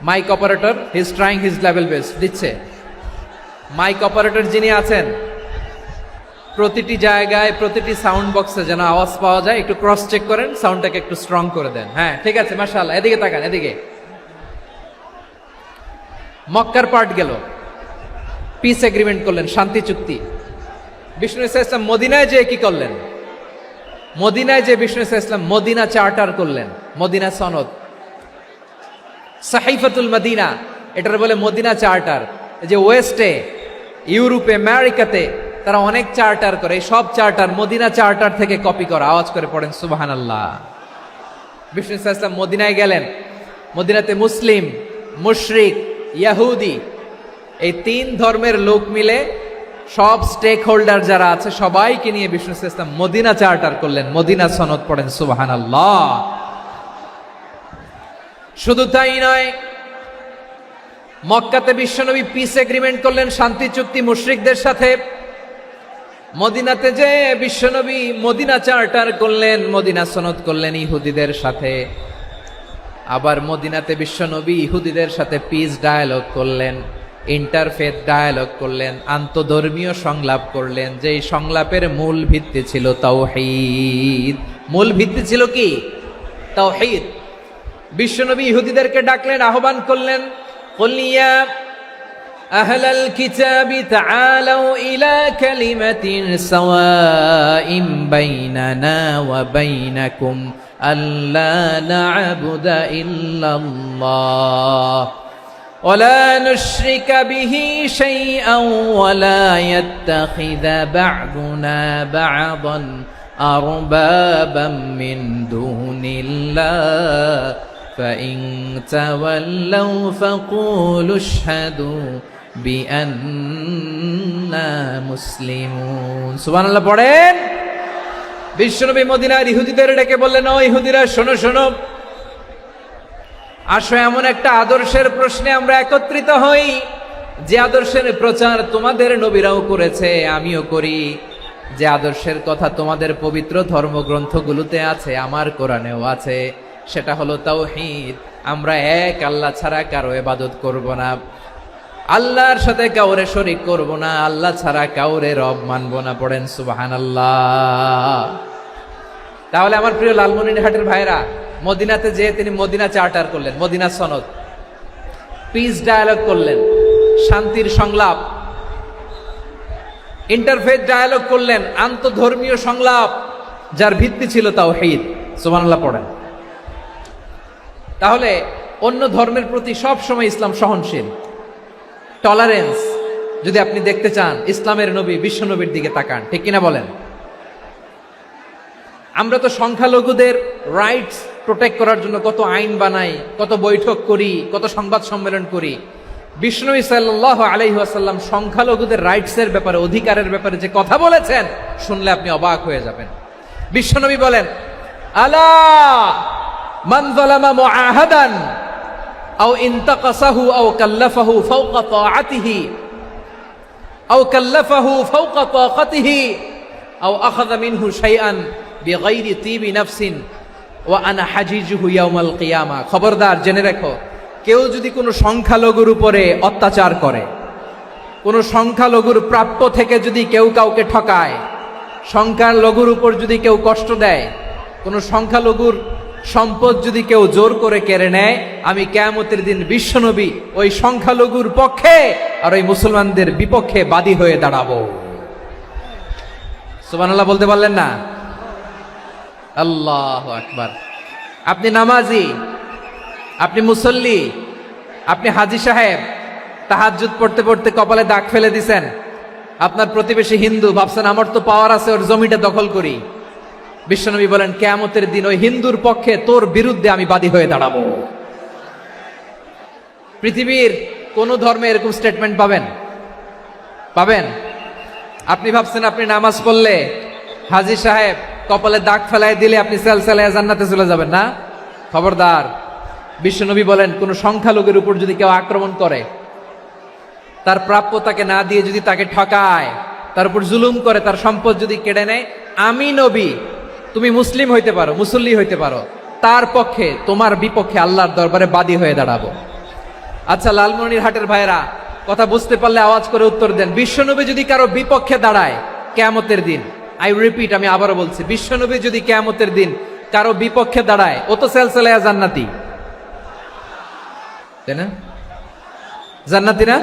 S2: mic operator, he is trying his level best, দিচ্ছে। মাইক অপারেটর যিনি আছেন, প্রতিটি জায়গায় প্রতিটি সাউন্ড বক্সে যেন আওয়াজ পাওয়া যায়, একটু ক্রস চেক করেন, সাউন্ডটাকে একটু স্ট্রং করে দেন। হ্যাঁ, ঠিক আছে, মাশাআল্লাহ। এদিকে তাকান, এদিকে। মক্কার পার্ট গেল, পিস এগ্রিমেন্ট করলেন, শান্তি চুক্তি। বিষ্ণু ইসলাম মদিনায় যে কি করলেন? মদিনায় যে বিষ্ণু ইসলাম মদিনা চার্টার করলেন, মদিনা সনদ, সাহিফাতুল মদিনা, এটার বলে মদিনা চার্টার। যে ওয়েস্টে, ইউরোপে, আমেরিকাতে তারা অনেক চার্টার করে, এই সব চার্টার মদিনা চার্টার থেকে কপি করা। আওয়াজ করে পড়েন সুবহানাল্লাহ। বিষ্ণু ইসলাম মদিনায় গেলেন, মদিনাতে মুসলিম, মুশরিক, ইয়াহুদি, এই তিন ধর্মের লোক মিলে সব স্টেক হোল্ডার যারা আছে সবাইকে নিয়ে বিষ্ণু ইসলাম মদিনা চার্টার করলেন, মদিনা সনদ, পড়েন সুবহানাল্লাহ। শুধু তাই নয়, মক্কাতে বিশ্বনবী পিস এগ্রিমেন্ট করলেন, শান্তি চুক্তি মুশরিকদের সাথে। মদিনাতে যে বিশ্বনবী মদিনা চার্টার করলেন, মদিনা সনদ করলেন ইহুদিদের সাথে। আবার মদিনাতে বিশ্বনবী ইহুদিদের সাথে পিস ডায়ালগ করলেন, ইন্টারফেথ ডায়ালগ করলেন, আন্তধর্মীয় সংলাপ করলেন, যেই সংলাপের মূল ভিত্তি ছিল তাওহীদ। মূল ভিত্তি ছিল কি? তাওহীদ। বিশ্বনবী ইহুদিদেরকে ডাকলেন, আহ্বান করলেন, কুল ইয়া আহলাল কিতাবি তাআলাউ ইলা কালিমাতিন সাওয়াইন বাইনানা ওয়া বাইনাকুম আল্লা না'বুদা ইল্লাল্লাহ ولا نشرك به شيئا ولا يتخذ بعضنا بعضا أربابا من دون الله فإن تولوا فقولوا اشهدوا بأننا مسلمون سبحان الله পড়েন। বিশ্বনবী মদিনার ইহুদিদের ডেকে বললেন, ও ইহুদিরা, শোনো শোনো, আসো এমন একটা আদর্শের প্রশ্নে আমরা একত্রিত হই, যে আদর্শের প্রচার তোমাদের নবীরাও করেছে, আমিও করি, যে আদর্শের কথা তোমাদের পবিত্র ধর্মগ্রন্থগুলোতে আছে, আমার কোরআনেও আছে, সেটা হলো তাওহীদ। আমরা এক আল্লাহ ছাড়া কারো ইবাদত করব না, আল্লাহর সাথে কাউরে শরীক করব না, আল্লাহ ছাড়া কাউরে রব মানব না। পড়েন সুবহানাল্লাহ। তাহলে আমার প্রিয় লালমনিরহাটের ভাইরা, মদিনাতে যে তিনি মদিনা চার্টার করলেন, মদিনা সনদ, পিস ডায়ালগ করলেন, শান্তির সংলাপ, ইন্টারফেথ ডায়ালগ করলেন, আন্তধর্মীয় সংলাপ, যার ভিত্তি ছিল তাওহীদ। সুবহানাল্লাহ পড়েন। তাহলে অন্য ধর্মের প্রতি সব সময় ইসলাম সহনশীল, টলারেন্স। যদি আপনি দেখতে চান ইসলামের নবী বিশ্ব নবীর দিকে তাকান, ঠিক কিনা বলেন? আমরা তো সংখ্যালঘুদের রাইটস প্রোটেক্ট করার জন্য কত আইন বানাই, কত বৈঠক করি, কত সংবাদ সম্মেলন করি। বিষ্ণু সাল্লাল্লাহু আলাইহি ওয়াসাল্লাম সংখ্যালঘুদের রাইটসের ব্যাপারে, অধিকারের ব্যাপারে যে কথা বলেছেন, শুনলে আপনি অবাক হয়ে যাবেন। বিশ্বনবী বলেন, আলা মান যালামা মুআহাদান আও ইনতাকাসাহু আও কাল্লাফাহু ফাওকা তাআতিহি আও কাল্লাফাহু ফাওকা তাকাতিহি আও আখাযা মিনহু শাইআন বিগাইরি তিবি নাফসিন ওয়া আনা হাজিজুহু ইয়াউমাল কিয়ামা। খবরদার, জেনে রেখো, কেউ যদি কোনো সংখ্যালঘুর উপরে অত্যাচার করে, কোন সংখ্যালঘুর প্রাপ্য থেকে যদি কেউ কাউকে ঠকায়, সংখ্যালঘুর উপর যদি কেউ কষ্ট দেয়, কোন সংখ্যালঘুর সম্পদ যদি কেউ জোর করে কেড়ে নেয়, আমি কিয়ামতের দিন বিশ্বনবী ওই সংখ্যালঘুর পক্ষে আর ওই মুসলমানদের বিপক্ষে বাদী হয়ে দাঁড়াবো। সুবহানাল্লাহ বলতে পারলেন না? আল্লাহু আকবার। আপনি নামাজি, আপনি মুসল্লি, আপনি হাজী সাহেব, তাহাজ্জুদ পড়তে পড়তে কপালে দাগ ফেলে দিছেন, আপনার প্রতিবেশী হিন্দু, ভাবছেন আমার তো পাওয়ার আছে, ওর জমিটা দখল করি। বিশ্বনবী বলেন কিয়ামতের দিন ওই হিন্দুর পক্ষে তোর বিরুদ্ধে আমি বাদী হয়ে দাঁড়াবো। পৃথিবীর কোন ধর্মে এরকম স্টেটমেন্ট পাবেন? পাবেন? আপনি ভাবছেন আপনি নামাজ পড়লে হাজী সাহেব কপালে দাগ ফেলায় দিলে আপনি সেলসেলায় জান্নাতে চলে যাবেন না? খবরদার। বিশ্বনবী বলেন কোন সংখ্যালঘুর উপর যদি কেউ আক্রমণ করে, তার প্রাপ্য তাকে না দিয়ে যদি তাকে ঠকায়, তার উপর জুলুম করে, তার সম্পদ যদি কেড়ে নেয়, আমি নবী, তুমি মুসলিম হইতে পারো, মুসল্লি হইতে পারো, তার পক্ষে তোমার বিপক্ষে আল্লাহর দরবারে বাদী হয়ে দাঁড়াবো। আচ্ছা লালমনিরহাটের ভাইরা, কথা বুঝতে পারলে আওয়াজ করে উত্তর দেন। বিশ্বনবী যদি কারো বিপক্ষে দাঁড়ায় কিয়ামতের দিন, আই রিপিট, আমি আবারও বলছি, বিশ্বনবী যদি কিয়ামতের দিন কারো বিপক্ষে দাঁড়ায়, ও তো সেলসেলায়া জান্নাতি, তাই না? জান্নাতি না?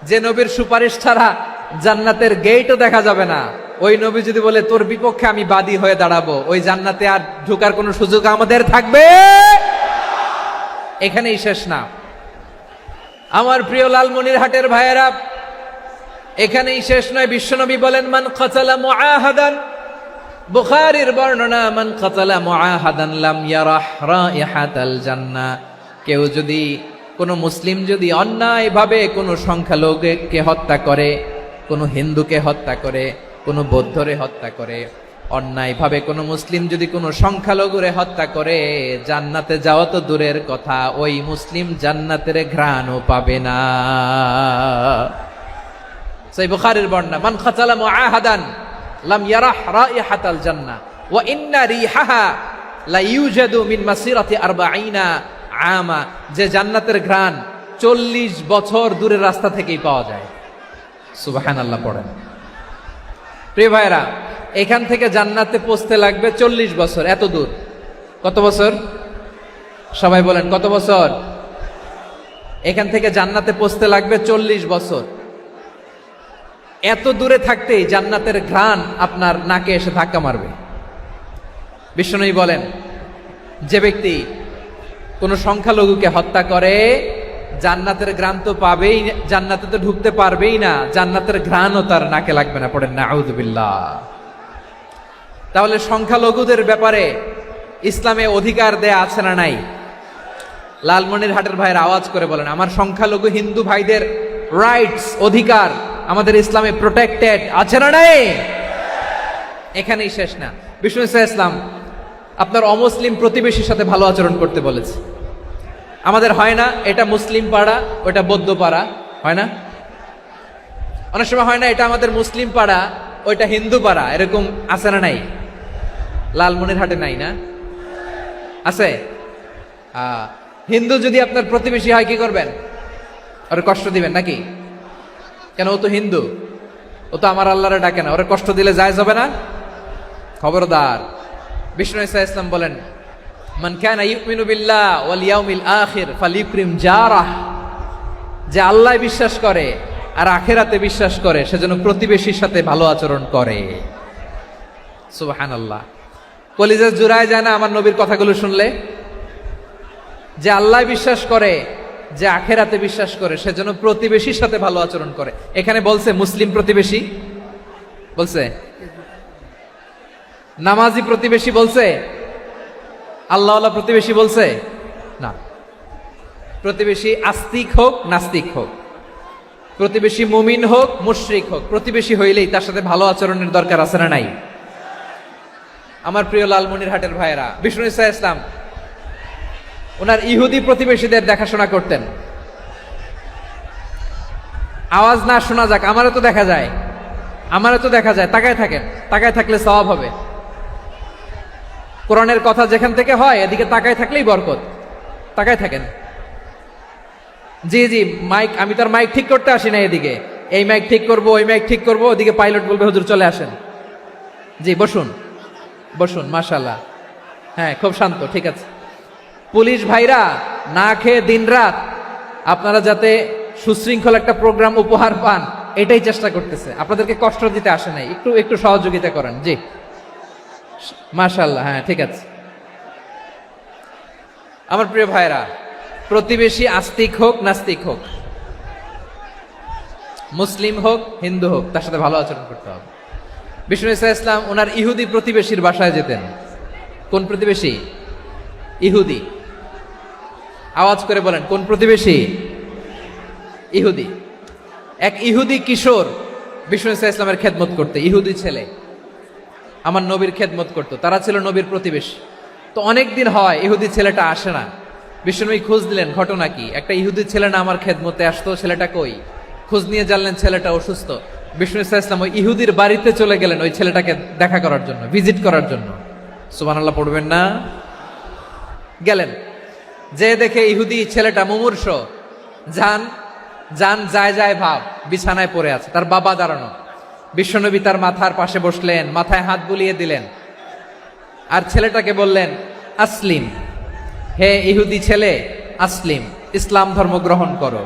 S2: যে নবীর সুপারিশ ছাড়া জান্নাতের গেটও দেখা যাবে না, ওই নবী যদি বলে তোর বিপক্ষে আমি বাদী হয়ে দাঁড়াবো, ওই জান্নাতে আর ঢোকার কোনো সুযোগ আমাদের থাকবে? এখানেই শেষ না আমার প্রিয় লালমনিরহাটের ভাইয়েরা, এখানেই শেষ নয়। বিশ্বনবী বলেন মান কাতালা মুআহাদান, বুখারীর বর্ণনা, মান কাতালা মুআহাদান লাম ইয়ারাহ রাইহাতাল জান্নাহ। কেউ যদি, কোন মুসলিম যদি অন্যায়ভাবে কোনো সংখ্যালঘুকে হত্যা করে, কোনো হিন্দুকে হত্যা করে, কোনো বৌদ্ধরে হত্যা করে, অন্যায়ভাবে কোনো মুসলিম যদি কোনো সংখ্যালঘুরে হত্যা করে, জান্নাতে যাওয়া তো দূরের কথা, ওই মুসলিম জান্নাতের ঘ্রাণও পাবে না। সেই বুখারীর বর্ণনা, মান কাতালা মুআহাদান লাম ইয়ারাহ রাইহাতাল জান্নাহ ওয়া ইন্না রিহাহা লা ইউজাদু মিন মাসিরাতি 40 আমা। যে জান্নাতের ঘ্রাণ 40 বছর দূরের রাস্তা থেকেই পাওয়া যায়। সুবহানাল্লাহ পড়েন। প্রিয় ভাইরা, এখান থেকে জান্নাতে পৌঁছতে লাগবে 40 বছর। এত দূর, কত বছর? সবাই বলেন কত বছর? এখান থেকে জান্নাতে পৌঁছতে লাগবে 40 বছর। এত দূরে থাকতেই জান্নাতের ঘ্রাণ আপনার নাকে এসে ধাক্কা মারবে। বিশ্বনবী বলেন যে ব্যক্তি কোন সংখ্যালঘুকে হত্যা করে, জান্নাতের ঘ্রাণ তো পাবেই, জান্নাতে তো ঢুকতে পারবেই না, জান্নাতের ঘ্রাণও তার নাকে লাগবে না। পড়েন নাউযুবিল্লাহ। তাহলে সংখ্যালঘুদের ব্যাপারে ইসলামে অধিকার দেয়া আছে না নাই? লালমনিরহাটের ভাইয়ের আওয়াজ করে বলেন, আমার সংখ্যালঘু হিন্দু ভাইদের রাইটস, অধিকার আমাদের ইসলামে প্রোটেক্টেড আছে না নাই? এখানেই শেষ না। বিষ্ণু ইসলাম আপনার অমুসলিম প্রতিবেশীর সাথে ভালো আচরণ করতে বলেছে। আমাদের হয় না এটা মুসলিম পাড়া, ওটা বৌদ্ধ পাড়া, হয় না? অনেক সময় হয় না এটা আমাদের মুসলিম পাড়া, ওইটা হিন্দু পাড়া, এরকম আছে না নাই? লালমনিরহাটে নাই না? আছে? হিন্দু যদি আপনার প্রতিবেশী হয় কি করবেন? ওরে কষ্ট দিবেন নাকি? কেন? ও তো হিন্দু, ও তো আমার আল্লাহরে ডাকে না, ওরে কষ্ট দিলে জায়েজ হবে না? খবরদার। বিষ্ণু ইসলাম বলেন মান কানা ইউমিনু বিল্লাহ ওয়াল ইয়াউমিল আখির ফালিউকরিম জারাহ। যে আল্লাহ বিশ্বাস করে আর আখিরাতে বিশ্বাস করে, সেজন্য প্রতিবেশীর সাথে ভালো আচরণ করে। সুবহানাল্লাহ। কলিজা জুড়ায় যায় না আমার নবীর কথাগুলো শুনলে? যে আল্লাহ বিশ্বাস করে, যে আখিরাতে বিশ্বাস করে, সেজন্য প্রতিবেশীর সাথে ভালো আচরণ করে। এখানে বলছে মুসলিম প্রতিবেশী, বলছে নামাজি প্রতিবেশী, বলছে আল্লাহওয়ালা প্রতিবেশী, বলছে না। প্রতিবেশী আস্তিক হোক নাস্তিক হোক, প্রতিবেশী মুমিন হোক মুশরিক হোক, প্রতিবেশী হইলেই তার সাথে ভালো আচরণের দরকার আছে না নাই? আমার প্রিয় লালমনিরহাটের ভাইয়েরা, বিষ্ণু ইসলাম ওনার ইহুদি প্রতিবেশীদের দেখাশোনা করতেন। আওয়াজ না শোনা যাক, আমারও তো দেখা যায়, আমারও তো দেখা যায়। তাকায় থাকেন, তাকায় থাকলে সওয়াব হবে। কোরআনের কথা যেখান থেকে হয় এদিকে তাকায় থাকলেই বরকত। তাকায় থাকেন। জি জি, মাইক, আমি তার মাইক ঠিক করতে আসি না এদিকে, এই মাইক ঠিক করব, ওই মাইক ঠিক করব, ওদিকে পাইলট বলবে হুজুর চলে আসেন। জি বসুন বসুন, মাশাআল্লাহ, হ্যাঁ খুব শান্ত, ঠিক আছে। পুলিশ ভাইরা না খেয়ে দিনরাত আপনারা যাতে সুশৃঙ্খল একটা প্রোগ্রাম উপহার পান এটাই চেষ্টা করতেছে, আপনাদেরকে কষ্ট দিতে আসে নাই, একটু একটু সহযোগিতা করেন। জি মাশাআল্লাহ, হ্যাঁ ঠিক আছে। আমার প্রিয় ভাইরা, প্রতিবেশী আস্তিক হোক নাস্তিক হোক, মুসলিম হোক হিন্দু হোক, তার সাথে ভালো আচরণ করতে হবে। বিষ্ণু ইসা ইসলাম ওনার ইহুদি প্রতিবেশীর বাসায় যেতেন। কোন প্রতিবেশী? ইহুদি। আওয়াজ করে বলেন, কোন প্রতিবেশী? ইহুদি। এক ইহুদি কিশোর বিষ্ণু ইসা ইসলামের খেদমত করতে, ইহুদি ছেলে আমার নবীর খেদমত করতো, তারা ছিল নবীর প্রতিবেশী। তো অনেক দিন হয় ইহুদি ছেলেটা আসে না। বিষ্ণুনবী খোঁজ দিলেন, ঘটনা কি? একটা ইহুদি ছেলে না আমার খেদমতে আসতো, ছেলেটা কই? খোঁজ নিয়ে জানলেন ছেলেটা অসুস্থ। বিষ্ণু ইসা ইসলাম ওই ইহুদির বাড়িতে চলে গেলেন ওই ছেলেটাকে দেখা করার জন্য, ভিজিট করার জন্য। সুবহানাল্লাহ পড়বেন না? গেলেন, যে দেখে ইহুদি ছেলেটা মুমূর্ষ, যান যান যায় যায় ভাব, বিছানায় পড়ে আছে, তার বাবা দাঁড়ানো। বিশ্বনবী তার মাথার পাশে বসলেন, মাথায় হাত বুলিয়ে দিলেন, আর ছেলেটাকে বললেন আসলিম, হে ইহুদি ছেলে আসলিম, ইসলাম ধর্ম গ্রহণ করো।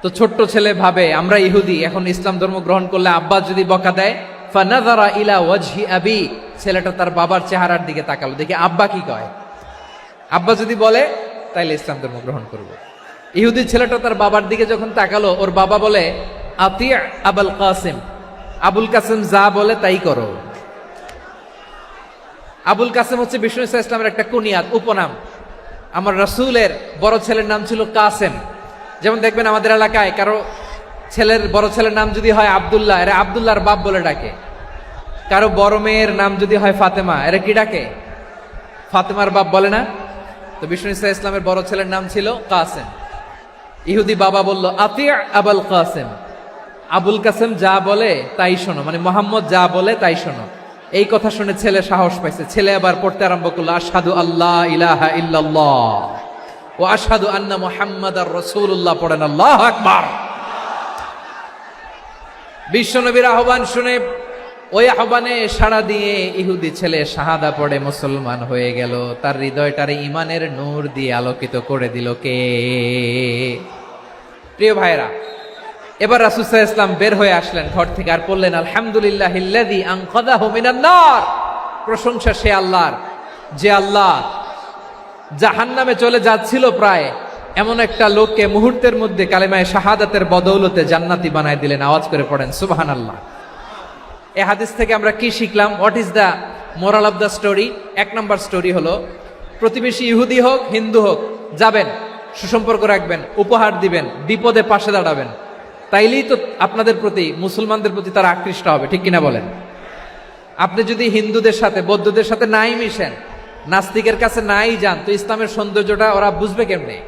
S2: তো ছোট্ট ছেলে ভাবে আমরা ইহুদি, এখন ইসলাম ধর্ম গ্রহণ করলে আব্বা যদি বকা দেয়, ফানাযারা ইলা ওয়াজহি আবি, ছেলেটা তার বাবার চেহারার দিকে তাকালো, দেখি আব্বা কি কয়। আব্বা যদি বলে তাইলে ইসলাম ধর্ম গ্রহণ করব। ইহুদি ছেলেটা তার বাবার দিকে যখন তাকালো, ওর বাবা বলে আতি আবুল কাসিম, আবুল কাসিম যা বলে তাই করো। আবুল কাসিম হচ্ছে বিষ্ণু ইসা ইসলামের একটা কুনিয়াত, উপনাম। আমার রাসূলের বড় ছেলের নাম ছিল কাসেম। যেমন দেখবেন আমাদের এলাকায় কারো ছেলের বড় ছেলের নাম যদি হয় আব্দুল্লাহ, এরা আব্দুল্লাহর বাপ বলে ডাকে। কারো বড় মেয়ের নাম যদি হয় ফাতেমা, এরা কি ডাকে? ফাতেমার বাপ বলে না? তো বিষ্ণু ইসা ইসলামের বড় ছেলের নাম ছিল কাসেম। ইহুদি বাবা বলল আতি আবুল কাসেম, আবুল কাসেম যা বলে তাই শোনো, মানে মোহাম্মদ যা বলে তাই শোনো। এই কথা শুনে ছেলে সাহস পাইছে, ছেলে আবার পড়তে আরম্ভ করলো আশহাদু আল্লাহ ইলাহা ইল্লাল্লাহ ও আশহাদু আন্না মুহাম্মাদার রাসূলুল্লাহ, পড়েন আল্লাহু আকবার। বিশ্বনবীর আহ্বান শুনে ওই আহ্বানে সাড়া দিয়ে ইহুদি ছেলে শাহাদা পড়ে মুসলমান হয়ে গেল। তার হৃদয়টারে ইমানের নূর দিয়ে আলোকিত করে দিল কে? প্রিয় ভাইরা, এবার রাসূল সাল্লাল্লাহু আলাইহি ওয়াসাল্লাম বের হয়ে আসলেন ঘর থেকে, আর বললেন আলহামদুলিল্লাহিল্লাযী আনকাযাহু মিনান নার, প্রশংসা সে আল্লাহর যে আল্লাহ জাহান্নামে চলে যাচ্ছিল প্রায় এমন একটা লোককে মুহূর্তের মধ্যে কালেমায়ে শাহাদাতের বদৌলতে জান্নাতি বানায় দিলেন। আওয়াজ করে পড়েন সুবহানাল্লাহ। এই হাদিস থেকে আমরা কি শিখলাম? What is the moral of the story? এক নম্বর স্টোরি হলো, প্রতিবেশী ইহুদি হোক হিন্দু হোক, যাবেন, সুসম্পর্ক রাখবেন, উপহার দিবেন, বিপদে পাশে দাঁড়াবেন, তাইলেই তো আপনাদের প্রতি, মুসলমানদের প্রতি তারা আকৃষ্ট হবে, ঠিক কিনা বলেন? আপনি যদি হিন্দুদের সাথে বৌদ্ধদের সাথে নাই মিশেন, নাস্তিকের কাছে নাই যান, তো ইসলামের সৌন্দর্যটা ওরা বুঝবে কেমনে?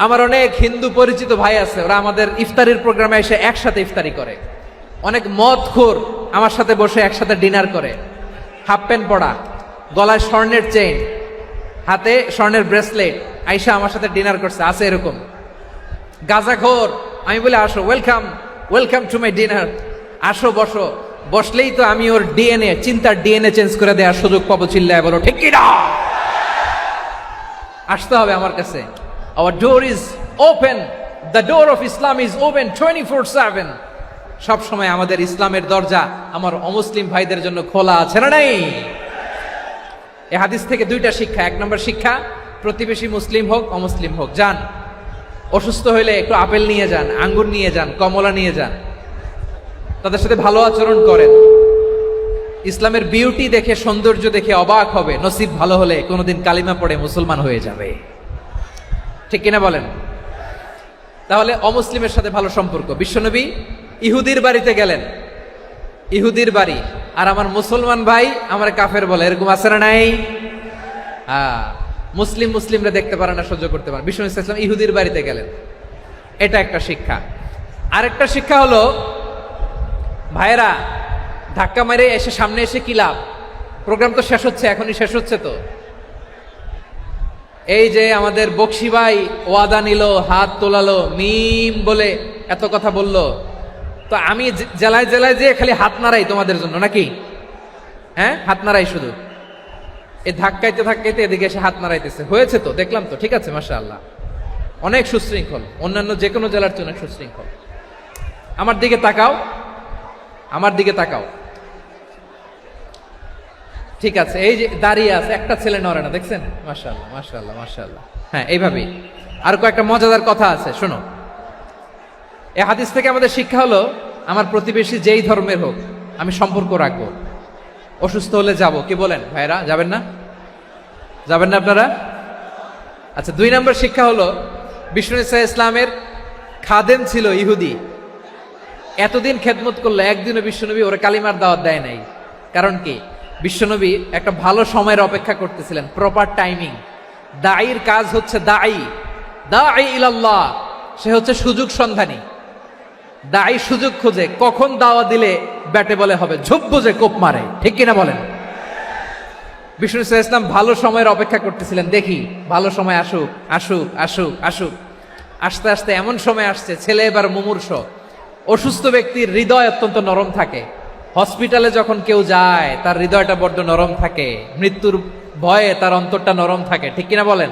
S2: আমার অনেক হিন্দু পরিচিত ভাই আছে, ওরা আমাদের ইফতারির প্রোগ্রামে এসে একসাথে ইফতারি করে। অনেক মদখোর আমার সাথে বসে একসাথে ডিনার করে, হাফ প্যান্ট পরা, গলায় স্বর্ণের চেইন, হাতে স্বর্ণের ব্রেসলেট, আইসা আমার সাথে ডিনার করছে, আছে এরকম। গাঁজাখোর, আমি বলে আসো, welcome welcome to my dinner, আসো বসো, বসলেই তো আমি ওর ডিএনএ, চিন্তার ডিএনএ চেঞ্জ করে দেওয়ার সুযোগ পাবো। চিল্লায় বলো ঠিক কি না? আসতে হবে আমার কাছে। Hour door is open, the door of Islam is open 24/7। সব সময় আমাদের ইসলামের দরজা আমার অমুসলিম ভাইদের জন্য খোলা আছে না নাই? এই হাদিস থেকে দুইটা শিক্ষা। এক নম্বর শিক্ষা, প্রতিবেশী মুসলিম হোক অমুসলিম হোক, যান, অসুস্থ হইলে একটু আপেল নিয়ে যান, আঙ্গুর নিয়ে যান, কমলা নিয়ে যান, তাদের সাথে ভালো আচরণ করেন। ইসলামের বিউটি দেখে, সৌন্দর্য দেখে অবাক হবে, নসিব ভালো হলে কোনোদিন কালিমা পড়ে মুসলমান হয়ে যাবে, ঠিক কিনা বলেন? তাহলে অমুসলিমের সাথে ভালো সম্পর্ক। বিশ্বনবী ইহুদির বাড়িতে গেলেন, ইহুদির বাড়ি, আর আমার মুসলমান ভাই আমার কাফের বলে, এরকম আছে না নাই? মুসলিম মুসলিমরা দেখতে পারে না, সহ্য করতে পারে। বিষ্ণু ইসলাম ইহুদির বাড়িতে গেলেন, এটা একটা শিক্ষা। আরেকটা শিক্ষা হলো, ভাইরা ধাক্কা মেরে এসে সামনে এসে কি লাভ? প্রোগ্রাম তো শেষ হচ্ছে, এখনই শেষ হচ্ছে, তো এই যে আমাদের বকশি ভাই ওয়াদা নিল, হাত তোলালো, মিম বলে এত কথা বলল, তো আমি জেলায় জেলায় যে খালি হাত নাড়াই তোমাদের জন্য নাকি? হ্যাঁ, হাত নাড়াই শুধু, এই ধাক্কাইতে ধাক্কাইতে এদিকে এসে হাত নাড়াইতেছে। হয়েছে তো, দেখলাম তো, ঠিক আছে, মাশাআল্লাহ, অনেক সুশৃঙ্খল, অন্যান্য যে কোনো জেলার চেয়ে অনেক সুশৃঙ্খল। আমার দিকে তাকাও, আমার দিকে তাকাও, ঠিক আছে। এই যে দাঁড়িয়ে আছে, একটা ছেলে নড়ে না, দেখছেন? মাশাআল্লাহ, মাশাআল্লাহ, মাশাআল্লাহ। হ্যাঁ, এইভাবেই। আর কয়েকটা মজাদার কথা আছে, শোনো। এই হাদিস থেকে আমাদের শিক্ষা হলো, আমার প্রতিবেশী যেই ধর্মের হোক আমি সম্পর্ক রাখবো। অসুস্থ হলে যাব, কি বলেন ভাইরা? যাবেন না? যাবেন না আপনারা? আচ্ছা, 2 নম্বর শিক্ষা হলো, বিষ্ণু ইসা ইসলামের খাদেম ছিল ইহুদি, এতদিন খেদমত করলো, একদিনও বিশ্বনবী ওরা কালিমার দাওয়াত দেয় নাই। কারণ কি? বিশ্বনবী একটা ভালো সময়ের অপেক্ষা করতেছিলেন, প্রপার টাইমিং। দাঈর কাজ হচ্ছে দাঈ ইলাল্লাহ, সে হচ্ছে সুযোগ সন্ধানী। দাঈ সুযোগ খোঁজে, কখন দাওয়া দিলে ব্যাটে বলে হবে, ঝোপ বুঝে কোপ মারে, ঠিক কিনা বলেন? বিষ্ণু ইসলাম ভালো সময়ের অপেক্ষা করতেছিলেন, দেখি ভালো সময় আসুক আসুক আসুক আসুক। আস্তে আস্তে এমন সময় আসছে, ছেলে এবার মুমূর্ষ, অসুস্থ ব্যক্তির হৃদয় অত্যন্ত নরম থাকে। হসপিটালে যখন কেউ যায় তার হৃদয়টা বড্ড নরম থাকে, মৃত্যুর ভয়ে তার অন্তরটা নরম থাকে, ঠিক কিনা বলেন?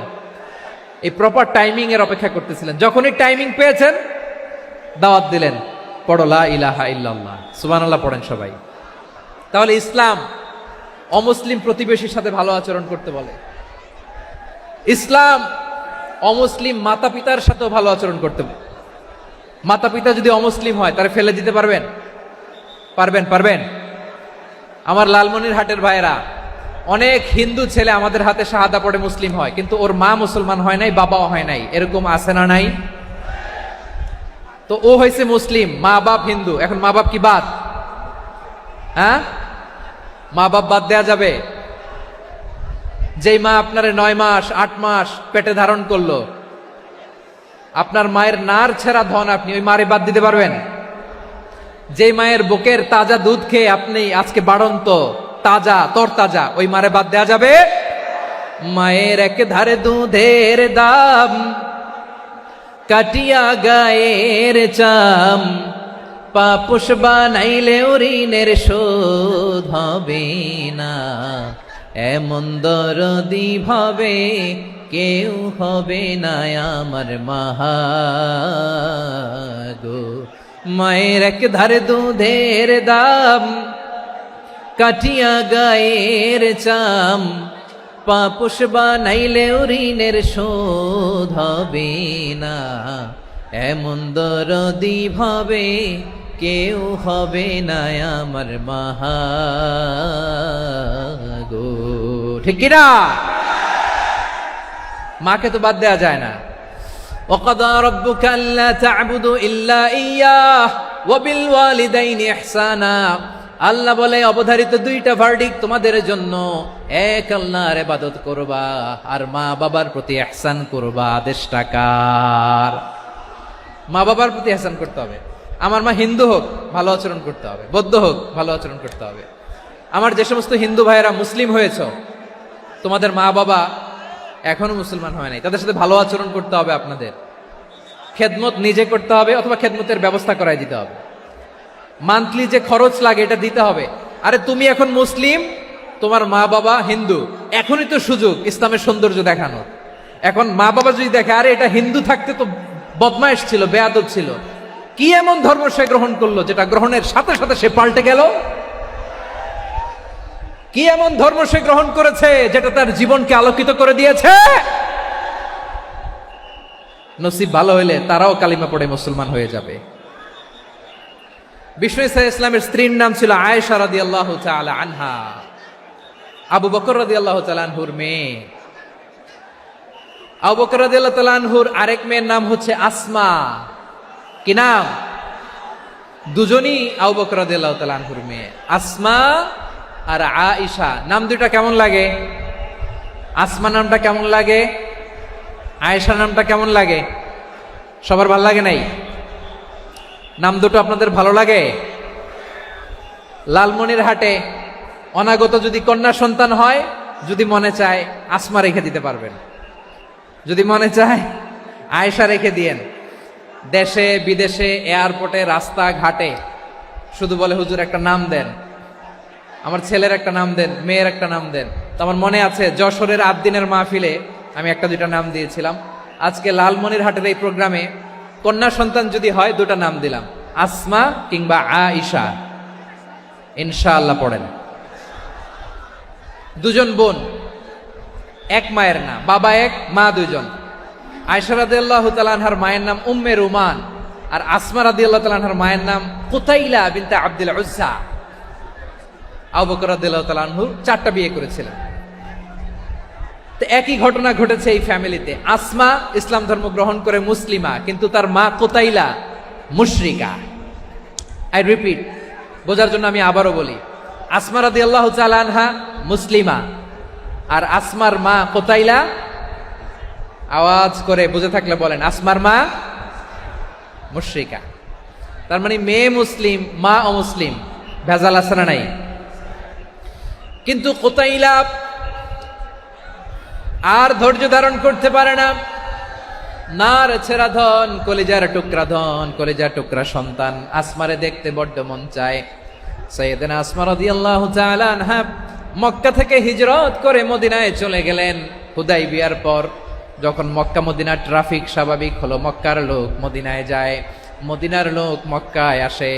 S2: এই প্রপার টাইমিং এর অপেক্ষা করতেছিলেন। যখনই টাইমিং পেয়েছেন, দাওয়াত দিলেন, পড়ো লা ইলাহা ইল্লাল্লাহ, সুবহানাল্লাহ পড়েন সবাই। তাহলে ইসলাম অমুসলিম প্রতিবেশীর সাথে ভালো আচরণ করতে বলে। ইসলাম অমুসলিম মাতা পিতার সাথেও ভালো আচরণ করতে বলে। মাতা পিতা যদি অমুসলিম হয়, তারা ফেলে দিতে পারবেন? পারবেন? আমার লালমনিরহাটের ভাইরা, অনেক হিন্দু ছেলে আমাদের হাতে শাহাদা পড়ে মুসলিম হয়, কিন্তু ওর মা মুসলমান হয় নাই, বাবাও হয় নাই, এরকম আছে না নাই? তো ও হয়েছে মুসলিম, মা বাপ হিন্দু, এখন মা বাপ কি বাদ? হ্যাঁ, মা বাপ বাদ দেয়া যাবে? যেই মা আপনারে 9 মাস 8 মাস পেটে ধারণ করলো, আপনার মায়ের নার ছেঁড়া ধন, আপনি ওই মারে বাদ দিতে পারবেন? যেই মায়ের বুকের তাজা দুধ খেয়ে আপনি আজকে বাড়ন্ত তাজা তরতাজা, ওই মারে বাদ দেয়া যাবে? মায়ের এক ধারে দুধের দাম, কাটিয়া গায়ের চাম, পাপুষ বানাইলে ঋণের শোধ হবে না, এমন দরদি ভাবে কেউ হবে না আমার মাগো। মায়ের এক ধারে দুধের দাম, কাটিয়া গায়ের চাম, পাপুষ বানাইলে ঋণের শোধ হবে না, এমন দরদি ভাবে কেউ হবে না আমার মাগো, ঠিক কিনা? মাকে তো বাদ দেয়া যায় না। وَقَضَى رَبُّكَ أَلَّا تَعْبُدُوا إِلَّا إِيَّاهُ وَبِالْوَالِدَيْنِ إِحْسَانًا। আল্লাহ বলে, অবধারিত 2টা ভার্ডিক্ট তোমাদের জন্য, এক আল্লাহর ইবাদত করবা আর মা বাবার প্রতি ইহসান করবা। আদেশটা কার? মা বাবার প্রতি ইহসান করতে হবে। আমার মা হিন্দু হোক, ভালো আচরণ করতে হবে, বৌদ্ধ হোক, ভালো আচরণ করতে হবে। আমার যে সমস্ত হিন্দু ভাইয়েরা মুসলিম হয়েছ, তোমাদের মা বাবা এখনো মুসলমান হয় নাই, তাদের সাথে ভালো আচরণ করতে হবে। আপনাদের খেদমত নিজে করতে হবে, অথবা খেদমতের ব্যবস্থা করাই দিতে হবে। মান্থলি যে খরচ লাগে এটা দিতে হবে। আরে তুমি এখন মুসলিম, তোমার মা বাবা হিন্দু, এখনই তো সুযোগ ইসলামের সৌন্দর্য দেখানোর। এখন মা বাবা যদি দেখে, আরে এটা হিন্দু থাকতে তো বদমাইশ ছিল, বেয়াদব ছিল, কি এমন ধর্ম সে গ্রহণ করলো যেটা গ্রহণের সাথে সাথে সে পাল্টে গেল? কি এমন ধর্ম সে গ্রহণ করেছে যেটা তার জীবনকে আলোকিত করে দিয়েছে? নসিব ভালো হইলে তারাও কালিমা পড়ে মুসলমান হয়ে যাবে। বিষ্ণু ইসা ইসলামের স্ত্রীর নাম ছিল আয়েশা রাদিয়াল্লাহু তাআলা আনহা, আবু বকর রাদিয়াল্লাহু তাআলা আনহুর মেয়ে। আবু বকর রাদিয়াল্লাহু তাআলা আনহুর আরেক মেয়ের নাম হচ্ছে আসমা। কি নাম? দুজনই আবু বকর রাদিয়াল্লাহু তাআলা আনহুর মেয়ে, আসমা আর আয়েশা। নাম দুইটা কেমন লাগে? আসমা নামটা কেমন লাগে? আয়েশা নামটা কেমন লাগে? সবার ভালো লাগে নাই? নাম দুটো আপনাদের ভালো লাগে? লালমনিরহাটে অনাগত যদি কন্যা সন্তান হয়, যদি মনে চায় আসমা রেখে দিতে পারবেন। যদি মনে চায় আয়েশা রেখে দিয়েন। দেশে বিদেশে এয়ারপোর্টে রাস্তা ঘাটে শুধু বলে হুজুর একটা নাম দেন, আমার ছেলের একটা নাম দেন, মেয়ের একটা নাম দেন। তো আমার মনে আছে যশোরের আবদিনের মাহফিলে আমি একটা দুইটা নাম দিয়েছিলাম। আজকে লালমনিরহাটের এই প্রোগ্রামে কন্যা সন্তান যদি হয় দুটা নাম দিলাম, আসমা কিংবা আয়েশা। ইনশাআল্লাহ পড়েন। দুজন বোন, এক মায়ের না, বাবা এক মা দুজন। আয়েশা রাদিয়াল্লাহু তাআলা আনহার মায়ের নাম উম্মে রুমান, আর আসমা রাদিয়াল্লাহু তাআলা আনহার মায়ের নাম কুতাইলা বিনতে আব্দুল উজ্জা। আবু বকর রাদিয়াল্লাহু তাআলা আনহু 4টা বিয়ে করেছিলেন। তো একই ঘটনা ঘটেছে এই ফ্যামিলিতে। আসমা ইসলাম ধর্ম গ্রহণ করে মুসলিমা, কিন্তু তার মা কুতাইলা মুশরিকা। আই রিপিট, বোঝার জন্য আমি আবারও বলি, আসমা রাদিয়াল্লাহু তাআলা আনহা মুসলিমা, আর আসমার মা কুতাইলা, আওয়াজ করে বুঝে থাকলে বলেন, আসমার মা মুশরিকা। তার মানে মেয়ে মুসলিম, মা অমুসলিম। ভেজাল আছে না নাই? কিন্তু কুতাইলা আর ধৈর্য ধারণ করতে পারে না। নার ছেড়া ধন, কলিজার টুকরা ধন, কলিজার টুকরা সন্তান। আসমারে দেখতে বড্ড মন চায়। সাইয়েদনা আসমা রাদিয়াল্লাহু তাআলা আনহা মক্কা থেকে হিজরত করে মদিনায় চলে গেলেন হুদাইবিয়ার পর। যখন মক্কা মদিনার ট্রাফিক স্বাভাবিক হলো, মক্কার লোক মদিনায় যায়, মদিনার লোক মক্কায় আসে।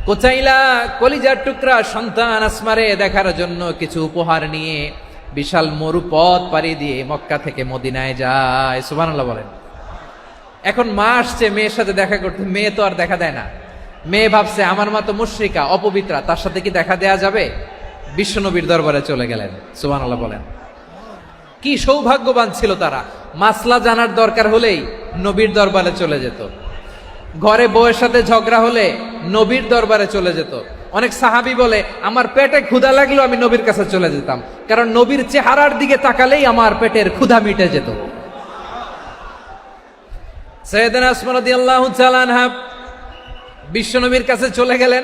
S2: কুতাইলা কলিজার টুকরা সন্তান আসমারে দেখার জন্য কিছু উপহার নিয়ে বিশাল মরুপথ পাড়ি দিয়ে মক্কা থেকে মদিনায় যায়। সুবহানাল্লাহ বলেন। এখন মা আসছে মেয়ের সাথে দেখা করতে, মেয়ে তো আর দেখা দেয় না। মেয়ে ভাবছে আমার মা তো মুশরিকা, অপবিত্রা, তার সাথে কি দেখা দেয়া যাবে? বিশ্বনবীর দরবারে চলে গেলেন। সুবহানাল্লাহ বলেন। কি সৌভাগ্যবান ছিল তারা, মাসলা জানার দরকার হলেই নবীর দরবারে চলে যেত। ঘরে বউয়ের সাথে ঝগড়া হলে নবীর দরবারে চলে যেত। অনেক সাহাবী বলে আমার পেটে ক্ষুধা লাগলো আমি নবীর কাছে চলে যেতাম, কারণ নবীর চেহারার দিকে তাকালেই আমার পেটের ক্ষুধা মিটে যেত। সাইয়েদনা আসমা রাদিয়াল্লাহু তাআলা আনহা বিশ্বনবীর কাছে চলে গেলেন,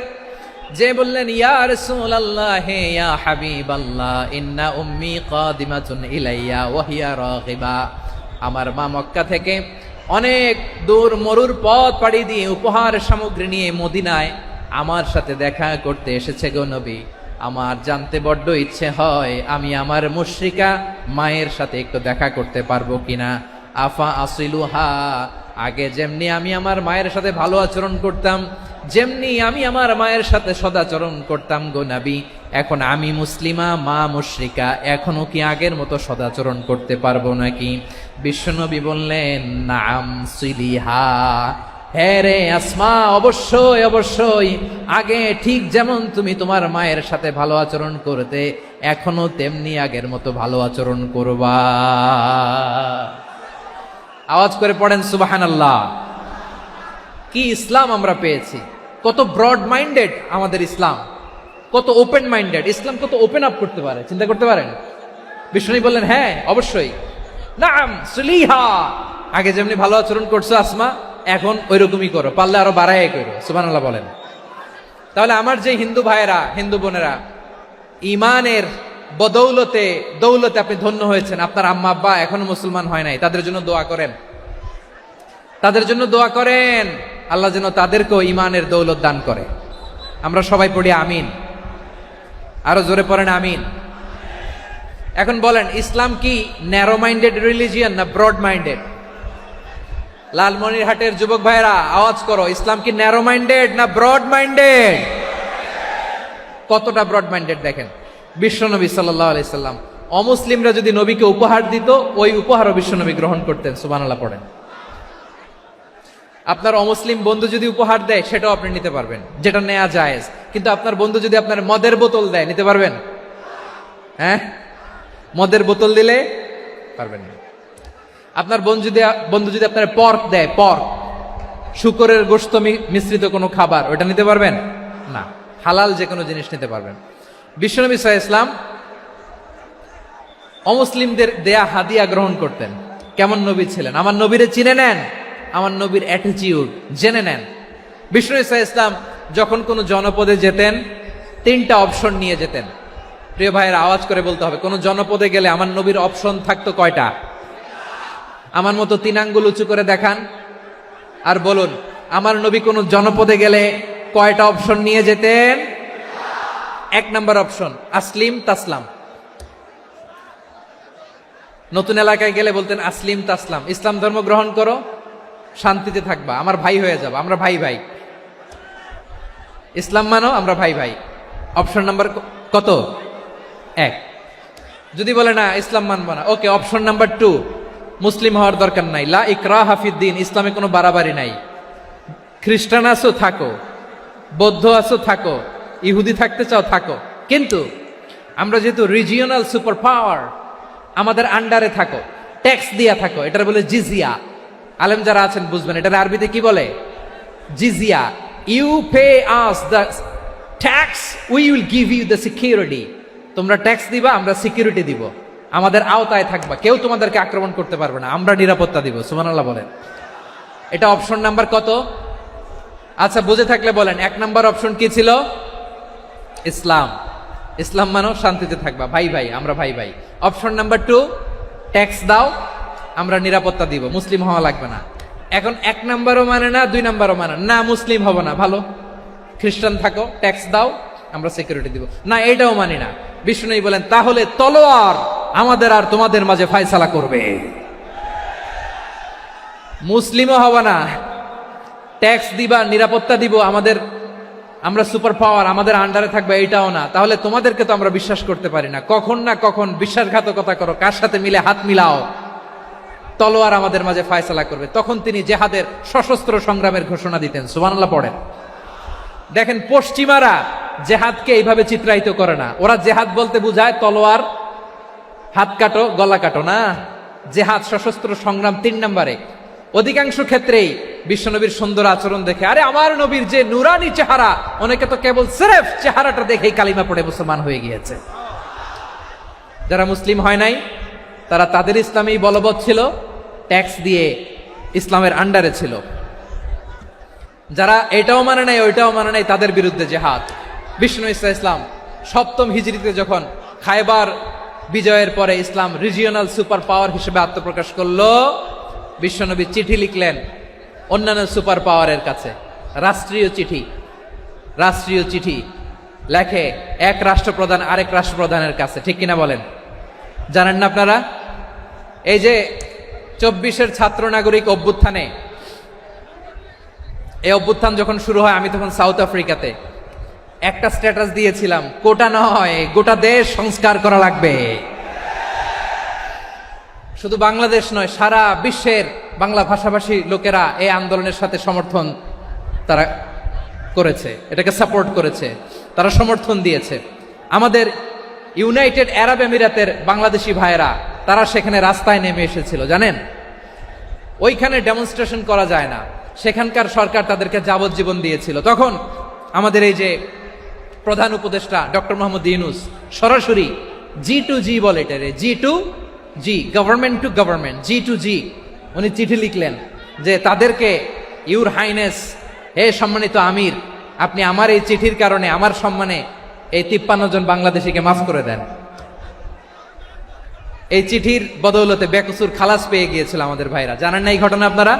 S2: যে বললেন ইয়া রাসূলুল্লাহ ইয়া হাবিবাল্লাহ ইন্না উম্মি কাদিমাতুন ইলাইয়া ওয়া হিয়া রাগিবা। আমার মা মক্কা থেকে অনেক দূর মরুর পথ পাড়ি দিয়ে উপহার সামগ্রী নিয়ে মদিনায় আমার সাথে দেখা করতে এসেছে গো নবী। আমার জানতে বড্ড ইচ্ছে হয় আমি আমার মুশরিকা মায়ের সাথে একটু দেখা করতে পারবো কিনা। আফা আসিলুহা, আগে যেমনি আমি আমার মায়ের সাথে ভালো আচরণ করতাম, যেমনি আমি আমার মায়ের সাথে সদাচরণ করতাম গো নবী, এখন আমি মুসলিমা মা মুশরিকা, এখনো কি আগের মতো সদাচরণ করতে পারবো নাকি? বিশ্বনবী বললেন নাম সিলিহা, হ্যাঁ রে আসমা, অবশ্যই অবশ্যই, আগে ঠিক যেমন তুমি তোমার মায়ের সাথে ভালো আচরণ করতে এখনো তেমনি আগের মতো ভালো আচরণ করবা। আওয়াজ করে পড়েন সুবহানাল্লাহ। কি ইসলাম আমরা পেয়েছি! কত ব্রড মাইন্ডেড আমাদের ইসলাম, কত ওপেন মাইন্ডেড ইসলাম, কত ওপেন আপ করতে পারে, চিন্তা করতে পারেন। বিষ্ণু বললেন হ্যাঁ অবশ্যই, নাম সুলিহা, আগে যেমনি ভালো আচরণ করছো আসমা এখন ওইরকমই করো, পারলে আরো বাড়াই করো। সুবহানাল্লাহ বলেন। তাহলে আমার যে হিন্দু ভাইয়েরা, হিন্দু বোনেরা, ইমানের বদৌলতে দৌলতে আপনি ধন্য হয়েছেন, আপনার আম্মা আব্বা এখনো মুসলমান হয় নাই, তাদের জন্য দোয়া করেন, তাদের জন্য দোয়া করেন, আল্লাহ যেন তাদেরকেও ইমানের দৌলত দান করে। আমরা সবাই পড়ি আমিন, আরো জোরে পড়েন আমিন। এখন বলেন ইসলাম কি ন্যারো মাইন্ডেড রিলিজিয়ান না ব্রড মাইন্ডেড? লালমনিরহাটের যুবক ভাইরা আওয়াজ করো, ইসলাম কি ন্যারো মাইন্ডেড না ব্রড মাইন্ডেড? কতটা ব্রড মাইন্ডেড দেখেন। বিশ্বনবী সাল্লাল্লাহু আলাইহি সাল্লাম অমুসলিমরা যদি নবীকে উপহার দিত, ওই উপহারও বিশ্বনবী গ্রহণ করতেন। সুবহানাল্লাহ পড়েন। আপনার অমুসলিম বন্ধু যদি উপহার দেয় সেটাও আপনি নিতে পারবেন, যেটা নেওয়া জায়েজ। কিন্তু আপনার বন্ধু যদি আপনার মদের বোতল দেয়, নিতে পারবেন? হ্যাঁ, মদের বোতল দিলে পারবেন না। আপনার বন্ধু যদি আপনার পর্ক দেয়, পর্ক, শুকরের গোশত মিশ্রিত কোনো খাবার, ওটা নিতে পারবেন না। হালাল যে কোনো জিনিস নিতে পারবেন। বিশ্বনবী সাল্লাল্লাহু আলাইহি ওয়াসাল্লাম অমুসলিমদের দেয়া হাদিয়া গ্রহণ করতেন। কেমন নবী ছিলেন! আমার নবীরে চিনে নেন, আমার নবীর অ্যাটিটিউড জেনে নেন। বিশ্বনবী সাল্লাল্লাহু আলাইহি ওয়াসাল্লাম যখন কোনো জনপদে যেতেন 3টা অপশন নিয়ে যেতেন। প্রিয় ভাইয়েরা আওয়াজ করে বলতে হবে, কোন জনপদে গেলে আমার নবীর অপশন থাকতো কয়টা? আমার মতো 3 আঙ্গুল উঁচু করে দেখান আর বলুন আমার নবী কোন জনপদে গেলে কয়টা অপশন নিয়ে যেতেন? 1 নাম্বার অপশন আসলিম তাসলাম। নতুন এলাকায় গেলে বলতেন আসলিম তাসলাম, ইসলাম ধর্ম গ্রহণ করো, শান্তিতে থাকবা, আমার ভাই হয়ে যাবো, আমরা ভাই ভাই। ইসলাম মানো, আমরা ভাই ভাই। অপশন নাম্বার কত? 1। যদি বলে না ইসলাম মানবো না, ওকে, অপশন নাম্বার 2, মুসলিম হওয়ার দরকার নাই, লা ইকরাহ ফিদ্দিন, ইসলামে কোনো বাড়াবাড়ি নাই। খ্রিস্টান আছো থাকো, বৌদ্ধ আছো থাকো, ইহুদি থাকতে চাও থাকো, কিন্তু আমরা যেহেতু রিজিওনাল সুপার পাওয়ার, আমাদের আন্ডারে থাকো, ট্যাক্স দিয়া থাকো, এটার বলে জিজিয়া। আলেম যারা আছেন বুঝবেন এটার আরবিতে কি বলে, জিজিয়া। You pay us the tax, we will give you the security. তোমরা ট্যাক্স দিবা, আমরা সিকিউরিটি দিব, আমাদের আওতায় থাকবা, কেউ তোমাদেরকে আক্রমণ করতে পারবে না, আমরা নিরাপত্তা দিব। সুবহানাল্লাহ বলেন। এটা অপশন নাম্বার কত? আচ্ছা বুঝে থাকলে বলেন 1 নাম্বার অপশন কি ছিল? ইসলাম। ইসলাম মানো, শান্তিতে থাকবা, ভাই ভাই, আমরা ভাই ভাই। অপশন নাম্বার 2, ট্যাক্স দাও, আমরা নিরাপত্তা দিব, মুসলিম হওয়া লাগবে না। এখন 1 নাম্বারও মানে না, 2 নাম্বারও মানে না, মুসলিম হব না, ভালো, খ্রিস্টান থাকো, ট্যাক্স দাও, আমরা সিকিউরিটি দিব না, এটাও মানি না। বিষ্ণু বলেন তাহলে তলোয়ার আমাদের আর তোমাদের মাঝে ফায়সালা করবে, মুসলিমও হব না, ট্যাক্স দিবা, নিরাপত্তা দিব, আমরা সুপার পাওয়ার, আমাদের আন্ডারে থাকবে, এটাও না। তাহলে তোমাদেরকে তো আমরা বিশ্বাস করতে পারি না, কখন না কখন বিশ্বাসঘাতকতা করো, কার সাথে মিলে হাত মিলাও, তলোয়ার আমাদের মাঝে ফায়সালা করবে। তখন তিনি জেহাদের সশস্ত্র সংগ্রামের ঘোষণা দিতেন। সুবহানাল্লাহ পড়েন। দেখেন পশ্চিমারা জেহাদকে এইভাবে চিত্রায়িত করে না, ওরা জেহাদ বলতে বুঝায় তলোয়ার, হাত কাটো, গলা কাটো না। জেহাদ সশস্ত্র সংগ্রাম 3 নম্বরে। অধিকাংশ ক্ষেত্রেই বিশ্বনবীর সুন্দর আচরণ দেখে, আরে আমার নবীর যে নুরানি চেহারা, অনেকে তো কেবল সিরেফ চেহারাটা দেখেই কালিমা পড়ে মুসলমান হয়ে গিয়েছে। যারা মুসলিম হয় নাই তারা তাদের ইসলামেই বলবৎ ছিল, ট্যাক্স দিয়ে ইসলামের আন্ডারে ছিল। যারা এটাও মানে নাই ওইটাও মানে নাই, তাদের বিরুদ্ধে জেহাদ। বিষ্ণু ইসলাম 7ম হিজরিতে যখন খায়বার বিজয়ের পরে ইসলাম রিজিওনাল সুপার পাওয়ার হিসেবে আত্মপ্রকাশ করলো, বিশ্বনবী চিঠি লিখলেন অন্যান্য সুপার পাওয়ারের কাছে, রাষ্ট্রীয় চিঠি লেখে এক রাষ্ট্রপ্রধান আরেক রাষ্ট্রপ্রধানের কাছে। ঠিক কিনা বলেন? জানেন না আপনারা? এই যে 24-এর ছাত্র নাগরিক অভ্যুত্থানে, এই অভ্যুত্থান যখন শুরু হয়, আমি তখন সাউথ আফ্রিকাতে একটা স্ট্যাটাস দিয়েছিলাম, কোটা নয় গোটা দেশ সংস্কার করা লাগবে। শুধু বাংলাদেশ নয়, সারা বিশ্বের বাংলা ভাষাভাষী লোকেরা এই আন্দোলনের সাথে সমর্থন তারা করেছে, এটাকে সাপোর্ট করেছে, তারা সমর্থন দিয়েছে। আমাদের ইউনাইটেড আরব আমিরাতের বাংলাদেশি ভাইয়েরা তারা সেখানে রাস্তায় নেমে এসেছিল, জানেন? ওইখানে ডেমনস্ট্রেশন করা যায় না, সেখানকার সরকার তাদেরকে যাবজ্জীবন দিয়েছিল। তখন আমাদের এই যে প্রধান উপদেষ্টা ডক্টর মোহাম্মদ ইউনূস সরাসরি G2G বলে, এটারে G2G, government to government, G2G, উনি চিঠি লিখলেন যে তাদেরকে, ইউর হাইনেস, হে সম্মানিত আমির, আপনি আমার এই চিঠির কারণে আমার সম্মানে এই 53 জন বাংলাদেশিকে মাফ করে দেন। এই চিঠির বদৌলতে বেকসুর খালাস পেয়ে গিয়েছিল আমাদের ভাইরা। জানেন না এই ঘটনা আপনারা?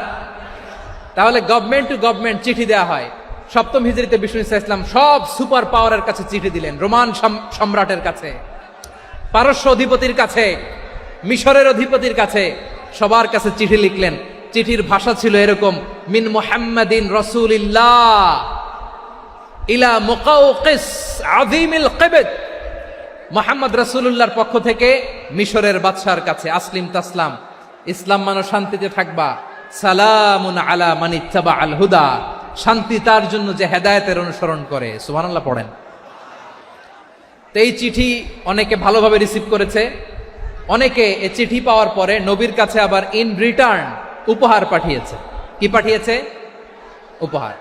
S2: তাহলে গভর্নমেন্ট টু গভর্নমেন্ট চিঠি দেওয়া হয়। 7ম হিজরিতে বিষ্ণু ইসলাম সব সুপার পাওয়ারের কাছে চিঠি দিলেন, রোমান সম্রাটের কাছে, পারস্য অধিপতির কাছে, মিশরের অধিপতির কাছে, সবার কাছে চিঠি লিখলেন। চিঠির ভাষা ছিল এরকম, মিন মুহাম্মাদিন রাসূলিল্লাহ ইলা মুকাওকিস আযীমিল কিবত, মুহাম্মদ রাসূলুল্লাহর পক্ষ থেকে মিশরের বাদশার কাছে, আসলিম তাসলাম, ইসলাম মানো, শান্তিতে থাকবা, সালামুন আলা মান ইত্তাবা আল হুদা, শান্তি তার জন্য যে হেদায়েতের অনুসরণ করে। সুবহানাল্লাহ পড়েন। তো এই চিঠি অনেকে ভালোভাবে রিসিভ করেছে, অনেকে এই চিঠি পাওয়ার পরে নবীর কাছে আবার ইন রিটার্ন উপহার পাঠিয়েছে। কি পাঠিয়েছে? উপহার।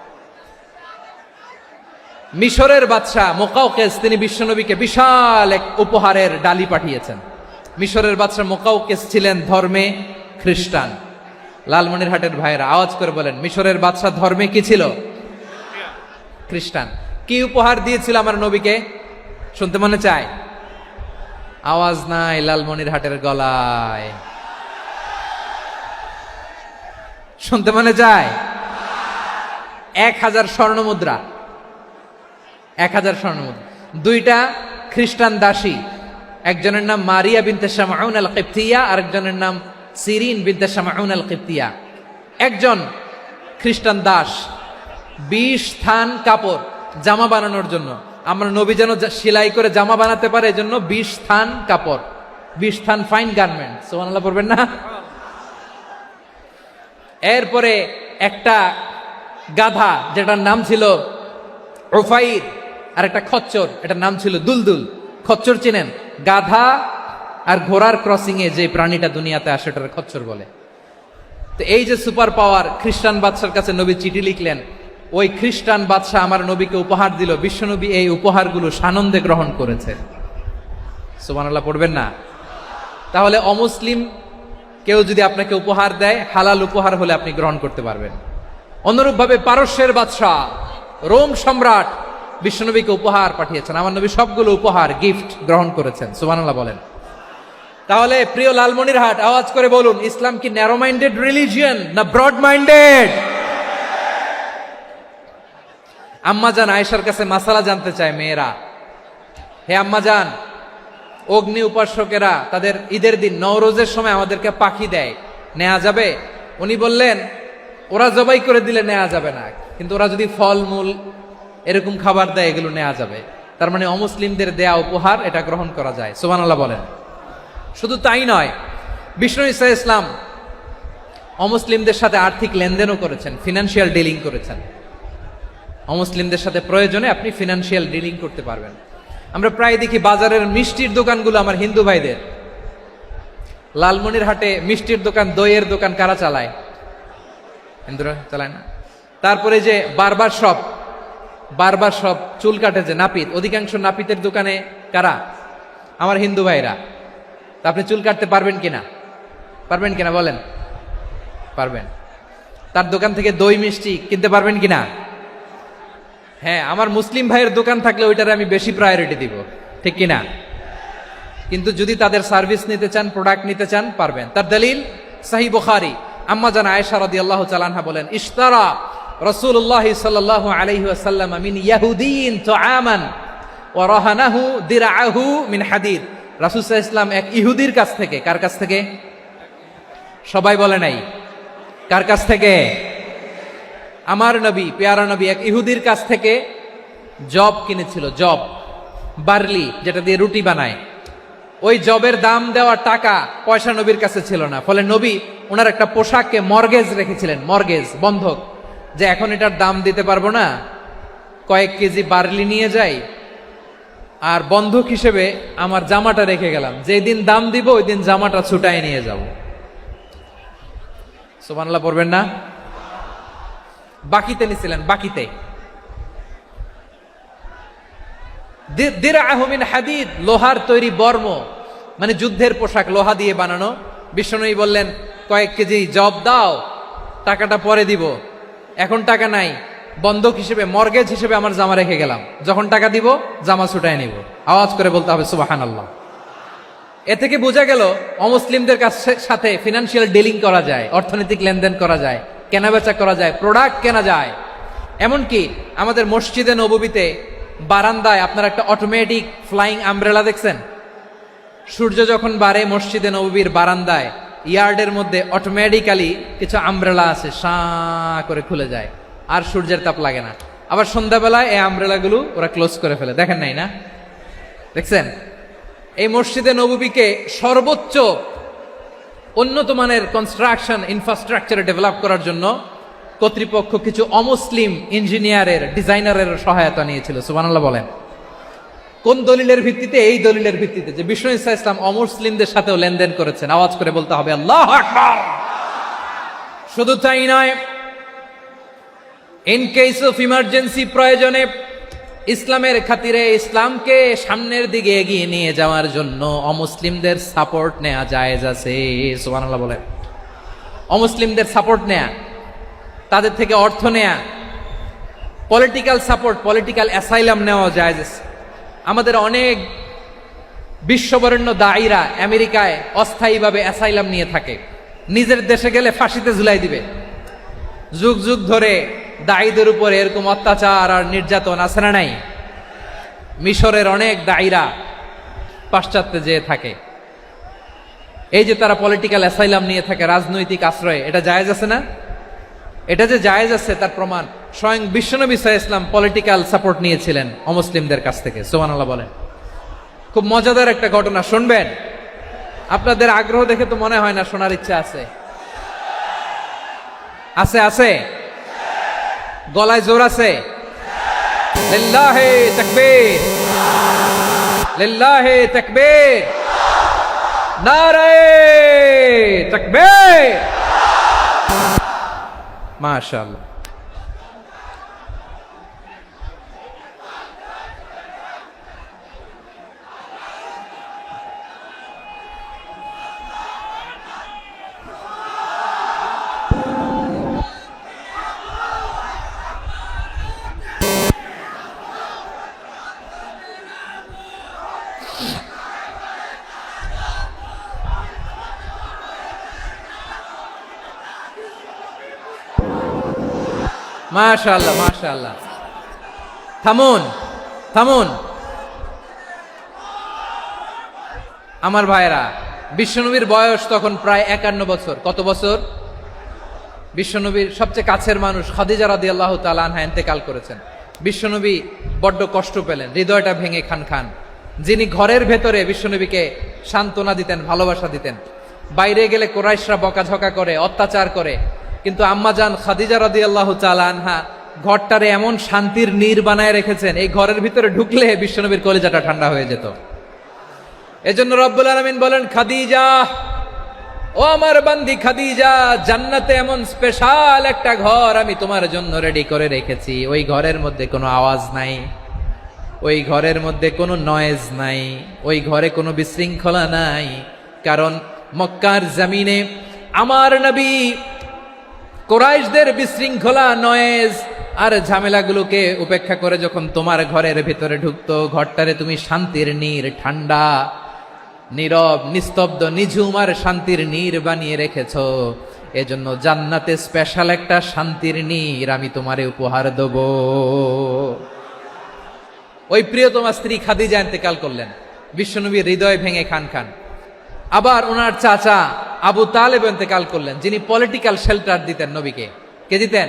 S2: মিশরের বাদশা মুকাওকিস তিনি বিশ্বনবীকে বিশাল এক উপহারের ডালি পাঠিয়েছেন। মিশরের বাদশা মুকাওকিস ছিলেন ধর্মে খ্রিস্টান। লালমনিরহাটের ভাইয়েরা আওয়াজ করে বলেন, মিশরের বাদশা ধর্মে কি ছিল? খ্রিস্টান। কি উপহার দিয়েছিল আমার নবীকে? শুনতে মনে চায়? আওয়াজ নাই লালমনিরহাটের গলায়। শুনতে মনে যায়? 1000 স্বর্ণ মুদ্রা, 1000 স্বর্ণ মুদ্রা। 2টা খ্রিস্টান দাসী, একজনের নাম মারিয়া বিনতে শামাউন আল কিবতিয়া, আরেকজনের নাম সিরিন বিনতে শামাউন আল কিবতিয়া। একজন খ্রিস্টান দাস 20 থান কাপড় জামা বানানোর জন্য, আমরা নবী যেন সেলাই করে জামা বানাতে পারে এজন্য 20 থান কাপড়, 20 থান ফাইন গার্মেন্ট, সুবহানাল্লাহ পড়বেন না? এরপরে একটা গাধা যেটার নাম ছিল উফাইর, আর একটা খচ্চর, এটার নাম ছিল দুলদুল। খচ্চর চিনেন? গাধা আর ঘোড়ার ক্রসিং এ যে প্রাণীটা দুনিয়াতে আসে ওটার খচ্চর বলে। তো এই যে সুপার পাওয়ার খ্রিস্টান বাদশার কাছে নবী চিঠি লিখলেন, ওই খ্রিস্টান বাদশাহ আমার নবীকে উপহার দিল, বিশ্বনবী এই উপহারগুলো সানন্দে গ্রহণ করেছে। সুবহানাল্লাহ পড়বেন না? তাহলে অমুসলিম কেউ যদি আপনাকে উপহার দেয়, হালাল উপহার হলে আপনি গ্রহণ করতে পারবেন। অনুরূপভাবে পারস্যের বাদশাহ, রোম সম্রাট বিশ্বনবীকে উপহার পাঠিয়েছেন, আমার নবী সবগুলো উপহার গিফট গ্রহণ করেছেন। সুবহানাল্লাহ বলেন। তাহলে প্রিয় লালমনিরহাট, আওয়াজ করে বলুন, ইসলাম কি ন্যারো মাইন্ডেড রিলিজিয়ন না ব্রড মাইন্ডেড? আম্মাজান আয়েশার কাছে মাসালা জানতে চায় মেয়েরা, হে আম্মাজান, অগ্নি উপাসকেরা তাদের ঈদের দিন নওরোজের সময় আমাদেরকে পাখি দেয়, নেওয়া যাবে? উনি বললেন, ওরা জবাই করে দিলে নেওয়া যাবে না, কিন্তু ওরা যদি ফলমূল এরকম খাবার দেয় এগুলো নেওয়া যাবে। তার মানে অমুসলিমদের দেয়া উপহার এটা গ্রহণ করা যায়। সুবহানাল্লাহ বলেন। শুধু তাই নয়, বিষ্ণু ঈসা ইসলাম অমুসলিমদের সাথে আর্থিক লেনদেনও করেছেন, ফিনান্সিয়াল ডিলিং করেছেন। অমুসলিমদের সাথে প্রয়োজনে আপনি ফিনান্সিয়াল ডিলিং করতে পারবেন। আমরা প্রায় দেখি বাজারের মিষ্টির দোকানগুলো আমার হিন্দু ভাইদের। লালমনিরহাটে মিষ্টির দোকান, দইয়ের দোকান কারা চালায়? হিন্দুরা চালায় না? তারপরে যে বারবার শপ, চুল কাটে যে নাপিত, অধিকাংশ নাপিতের দোকানে কারা? আমার হিন্দু ভাইরা। তা আপনি চুল কাটতে পারবেন কিনা? পারবেন কিনা বলেন? পারবেন। তার দোকান থেকে দই মিষ্টি কিনতে পারবেন কিনা? হ্যাঁ, আমার মুসলিম ভাইয়ের দোকান থাকলে ওইটারে আমি বেশি প্রায়োরিটি দিব, ঠিক কিনা? কিন্তু যদি তাদের সার্ভিস নিতে চান, প্রোডাক্ট নিতে চান, পারবেন। তার দলিল সহিহ বুখারী, আম্মা জান আয়েশা রাদিয়াল্লাহু তাআলা আনহা বলেন, ইশতারা রাসূলুল্লাহ সাল্লাল্লাহু আলাইহি ওয়াসাল্লাম মিন ইয়াহুদিয়িন তুআমান ওয়া রাহানাহু দিরআহু মিন হাদিদ। রাসূল সাল্লাল্লাহু আলাইহি ওয়াসাল্লাম এক ইহুদির কাছ থেকে, কার কাছ থেকে? সবাই বলে নাই, কার কাছ থেকে? আমার নবী, পেয়ারা নবী এক ইহুদির কাছ থেকে জব কিনেছিল, জব, বার্লি, যেটা দিয়ে রুটি বানায়। ওই জবের দাম দেওয়ার টাকা পয়সা নবীর কাছে ছিল না, ফলে নবী ওনার একটা পোশাককে মর্গেজ রেখেছিলেন, মর্গেজ, বন্ধক, যে এখন এটার দাম দিতে পারবো না, কয়েক কেজি বার্লি নিয়ে যাই আর বন্ধক হিসেবে আমার জামাটা রেখে গেলাম, যেই দিন দাম দিব ওই দিন জামাটা ছুটায় নিয়ে যাব। সুবহানাল্লাহ পড়বেন না? বাকিতে নিছিলেন, বাকিতে। দিরআহু মিন হাদিদ, লোহার তৈরি বর্ম, মানে যুদ্ধের পোশাক, লোহা দিয়ে বানানো। বিষ্ণুনবী বললেন, কয়েক কেজি জব দাও, টাকাটা পরে দিব, এখন টাকা নাই, বন্ধক হিসেবে, মর্গেজ হিসেবে আমার জামা রেখে গেলাম, যখন টাকা দিব জামা ছুটায় নিব। আওয়াজ করে বলতে হবে সুবহানাল্লাহ। এ থেকে বোঝা গেল অমুসলিমদের সাথে ফিনান্সিয়াল ডিলিং করা যায়, অর্থনৈতিক লেনদেন করা যায়, কেনাবেচা করা যায়, প্রোডাক্ট কেনা যায়। এমনকি আমাদের মসজিদে নববীতে বারান্দায় আপনারা একটা অটোমেটিক ফ্লাইং আমব্রেলা দেখছেন? সূর্য যখন বাড়ে মসজিদে নববীর বারান্দায়, ইয়ার্ডের মধ্যে অটোমেটিক্যালি কিছু আমব্রেলা আছে, সাঁ করে খুলে যায়, আর সূর্যের তাপ লাগে না। আবার সন্ধ্যাবেলায় এই আমব্রেলাগুলো ওরা ক্লোজ করে ফেলে, দেখেন নাই না? দেখছেন? এই মসজিদে নববীকে সর্বোচ্চ উন্নত মানের কনস্ট্রাকশন ইনফ্রাস্ট্রাকচারে ডেভেলপ করার জন্য কর্তৃপক্ষ কিছু অমুসলিম ইঞ্জিনিয়ারের, ডিজাইনারের সহায়তা নিয়েছিল। সুবহানাল্লাহ বলেন। কোন দলিলের ভিত্তিতে? এই দলিলের ভিত্তিতে যে বিষ্ণু ঈসা ইসলাম অমুসলিমদের সাথেও লেনদেন করেছেন। আওয়াজ করে বলতে হবে আল্লাহু আকবার। শুধু তাই নয়, ইন কেস অফ ইমার্জেন্সি, প্রয়োজনে ইসলামের খাতিরে, ইসলামকে সামনের দিকে এগিয়ে নিয়ে যাওয়ার জন্য অমুসলিমদের সাপোর্ট নেওয়া জায়েজ আছে। সুবহানাল্লাহ বলেন। অমুসলিমদের সাপোর্ট নেয়া, তাদের থেকে অর্থ নেয়া, পলিটিক্যাল সাপোর্ট, পলিটিক্যাল অ্যাসাইলাম নেওয়া জায়েজ আছে। আমাদের অনেক বিশ্ববরেণ্য দায়ীরা আমেরিকায় অস্থায়ীভাবে অ্যাসাইলাম নিয়ে থাকে, নিজের দেশে গেলে ফাঁসিতে ঝুলাই দিবে, যুগ যুগ ধরে দায়ীদের উপর এরকম অত্যাচার আর নির্যাতন আছে না নাই? মিশরের অনেক দায়ীরা পাশ্চাত্যে যেয়ে থাকে, এই যে তারা পলিটিক্যাল অ্যাসাইলাম নিয়ে থাকে, রাজনৈতিক আশ্রয়, এটা জায়েজ আছে না? এটা যে জায়েজ আছে তার প্রমাণ স্বয়ং বিশ্বনবী সাল্লাল্লাহু আলাইহি ওয়াসাল্লাম পলিটিক্যাল সাপোর্ট নিয়েছিলেন অমুসলিমদের কাছ থেকে। সুবহানাল্লাহ বলেন। খুব মজাদার একটা ঘটনা, শুনবেন? আপনাদের আগ্রহ দেখে তো মনে হয় না শোনার ইচ্ছা আছে। আছে আছে, গলায় জোর আছে। লিল্লাহি তাকবীর, লিল্লাহি তাকবীর, নারে তাকবীর। মাশাআল্লাহ। মাশাআল্লাহ মাশাআল্লাহ। থামুন থামুন আমার ভাইরা, বিশ্বনবীর বয়স তখন প্রায় 51 বছর। কত বছর? বিশ্বনবীর সবচেয়ে কাছের মানুষ খাদিজা রাদিয়াল্লাহু তাআলা আনহা ইন্তেকাল করেছেন। বিশ্বনবী বড্ড কষ্ট পেলেন, হৃদয়টা ভেঙে খান খান। যিনি ঘরের ভেতরে বিশ্বনবীকে সান্ত্বনা দিতেন, ভালোবাসা দিতেন, বাইরে গেলে কুরাইশরা বকাঝকা করে, অত্যাচার করে, কিন্তু আম্মাজান খাদিজা রাদিয়াল্লাহু তাআলা আনহা ঘরটারে এমন শান্তির নীর বানায় রেখেছেন, এই ঘরের ভিতরে ঢুকলে বিশ্বনবীর কলিজাটা ঠান্ডা হয়ে যেত। এজন্য রব্বুল আলামিন বলেন, খাদিজা, ও আমার বান্দি খাদিজা, জান্নাতে এমন স্পেশাল একটা ঘর আমি তোমার জন্য রেডি করে রেখেছি। ওই ঘরের মধ্যে কোনো আওয়াজ নাই, ওই ঘরের মধ্যে কোনো নয়েজ নাই, ওই ঘরে কোনো বিশৃঙ্খলা নাই। কারণ মক্কার জমিনে আমার নবী কুরাইশদের বিশৃঙ্খলা, নয়েজ আর ঝামেলাগুলোকে উপেক্ষা করে যখন তোমার ঘরের ভিতরে ঢুকতো, ঘরটারে তুমি শান্তির নীর, ঠান্ডা, নীরব, নিস্তব্ধ, নিঝুম আর শান্তির নীর বানিয়ে রেখেছো। এজন্য জান্নাতে স্পেশাল একটা শান্তির নীর আমি তোমারে উপহার দেব। ওই প্রিয়তমা স্ত্রী খাদিজা ইন্তেকাল করলেন, বিশ্বনবীর হৃদয় ভেঙে খান খান। আবার ওনার চাচা আবু তালেব ইন্তেকাল করলেন, যিনি পলিটিক্যাল শেল্টার দিতেন নবীকে। কে দিতেন?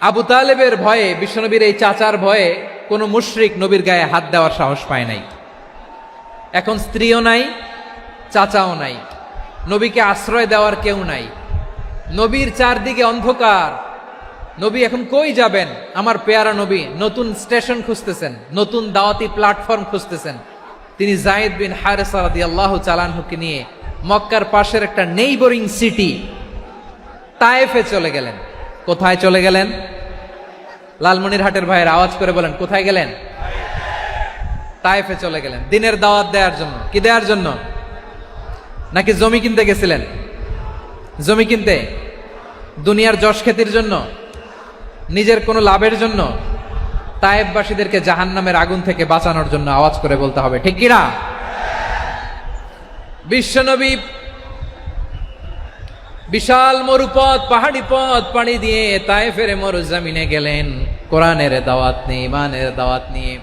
S2: আবু তালেবের ভয়ে, বিশ্বনবীর এই চাচার ভয়ে কোনো মুশরিক নবীর গায়ে হাত দেওয়ার সাহস পায় নাই। এখন স্ত্রীও নাই, চাচাও নাই, নবীকে আশ্রয় দেওয়ার কেউ নাই, নবীর চারদিকে অন্ধকার। নবী এখন কই যাবেন? আমার পেয়ারা নবী নতুন স্টেশন খুঁজতেছেন, নতুন দাওয়াতি প্ল্যাটফর্ম খুঁজতেছেন। তিনি যায়েদ বিন হারেসা রাদিয়াল্লাহু তাআলা আনহুকে নিয়ে মক্কার পাশের একটা নেইবরিং সিটি তায়েফে চলে গেলেন। কোথায় চলে গেলেন? লালমনিরহাটের ভাইয়ের আওয়াজ করে বলেন, কোথায় গেলেন? তায়েফে চলে গেলেন দিনের দাওয়াত দেওয়ার জন্য। কি দেওয়ার জন্য? নাকি জমি কিনতে গেছিলেন? জমি কিনতে? দুনিয়ার যশ খ্যাতির জন্য? নিজের কোনো লাভের জন্য? তায়েফবাসীদেরকে জাহান্নামের আগুন থেকে বাঁচানোর জন্য। আওয়াজ করে বলতে হবে, ঠিক কিনা? বিশ্বনবী বিশাল মরুপথ, পাহাড়ি পথ পাড়ি দিয়ে তায়েফের মরুজমিনে গেলেন কোরআনের দাওয়াত নিয়ে, ইমানের দাওয়াত নিয়ে।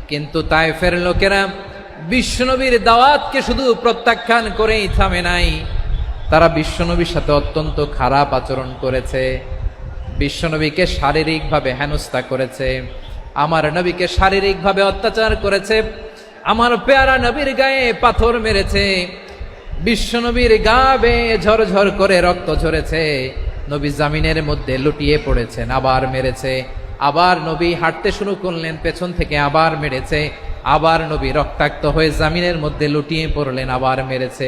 S2: কিন্তু তায়েফের লোকেরা বিশ্বনবীর দাওয়াতকে শুধু প্রত্যাখ্যান করেই থামে নাই, তারা বিশ্বনবীর সাথে অত্যন্ত খারাপ আচরণ করেছে। বিশ্বনবীকে শারীরিকভাবে হেনস্থা করেছে, আমার নবীকে শারীরিকভাবে অত্যাচার করেছে, আমার পেয়ারা নবীর গায়ে পাথর মেরেছে, বিশ্বনবীর গা বেয়ে ঝরঝর করে রক্ত ঝরেছে, নবী জামিনের মধ্যে লুটিয়ে পড়েছেন, আবার মেরেছে, আবার নবী হাঁটতে শুরু করলেন, পেছন থেকে আবার মেরেছে, আবার নবী রক্তাক্ত হয়ে জামিনের মধ্যে লুটিয়ে পড়লেন, আবার মেরেছে।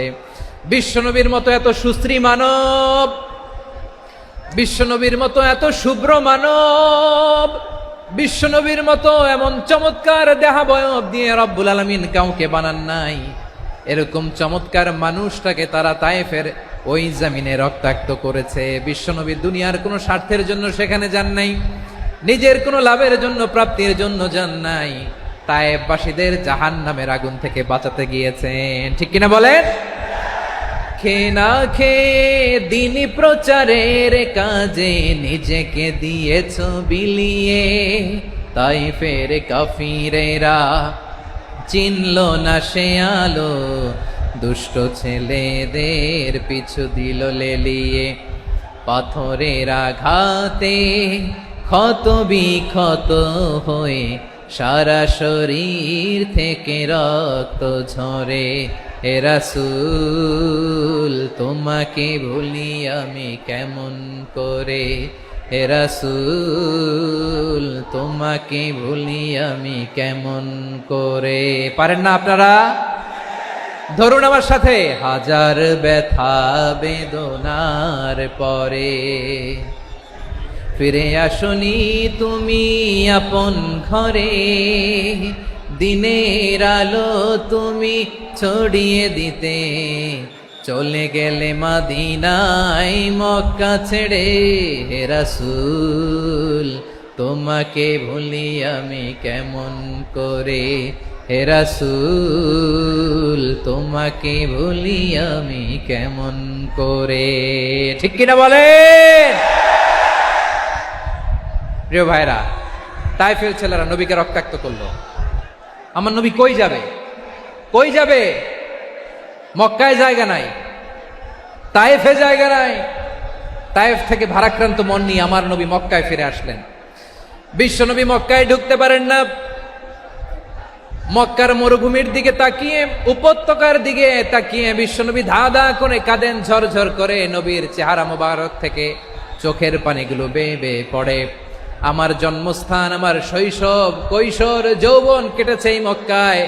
S2: বিশ্বনবীর মতো এত সুশ্রী মানব, বিশ্বনবীর মতো এত শুভ্র মানব, বিশ্বনবীর মতো এমন চমৎকার দেহাবয়ব দিয়ে রব্বুল আলামিন কাউকে বানান নাই। এরকম চমৎকার মানুষটাকে তারা তায়েফের ওই জমিনে রক্তাক্ত করেছে। বিশ্বনবী দুনিয়ার কোনো স্বার্থের জন্য সেখানে যান নাই, নিজের কোনো লাভের জন্য, প্রাপ্তির জন্য যান নাই, তায়েফবাসীদের জাহান্নামের আগুন থেকে বাঁচাতে গিয়েছেন। ঠিক কিনা বলেন? খেয়ে না খেয়ে দিন প্রচারের কাজে নিজেকে দিয়েছ বিলিয়ে, তাই ফের কাফিরেরা চিনল না সে আলো, দুষ্ট ছেলেদের পিছু দিল লেলিয়ে। পাথরের আঘাতে ক্ষত বিক্ষত হয়ে সারা শরীর থেকে রক্ত ঝরে। হে রাসূল তোমাকে ভুলি আমি কেমন করে, হে রাসূল তোমাকে ভুলি আমি কেমন করে। পারেন না আপনারা? ধরুন আমার সাথে। হাজার ব্যথা বেদনার পরে ফিরে আসনি তুমি আপন ঘরে, দিনের আলো তুমি ছড়িয়ে দিতে, চলে গেলে মদিনায় মক্কা ছেড়ে। হে রাসূল তোমাকে ভুলি আমি কেমন করে, হে রাসূল তোমাকে ভুলি আমি কেমন করে। ঠিক কিনা বলেন? প্রিয় ভাইরা, তাইফের ছেলেরা নবীকে রক্তাক্ত করলো। আমার নবী কই যাবে? কই যাবে? মক্কায় জায়গা নাই, তাইফে জায়গা নাই। তাইফ থেকে ভারাক্রান্ত মন নিয়ে আমার নবী মক্কায় ফিরে আসলেন। বিশ্ব নবী মক্কায় ঢুকতে পারেন না। মক্কার মরুভূমির দিকে তাকিয়ে, উপত্যকার দিকে তাকিয়ে বিশ্বনবী ধা ধা করে কাঁদেন, ঝরঝর করে। নবীর চেহারা মোবারক থেকে চোখের পানিগুলো বেয়ে বেয়ে পড়ে। আমার জন্মস্থান, আমার শৈশব, কৈশোর, যৌবন কেটেছে এই মক্কায়,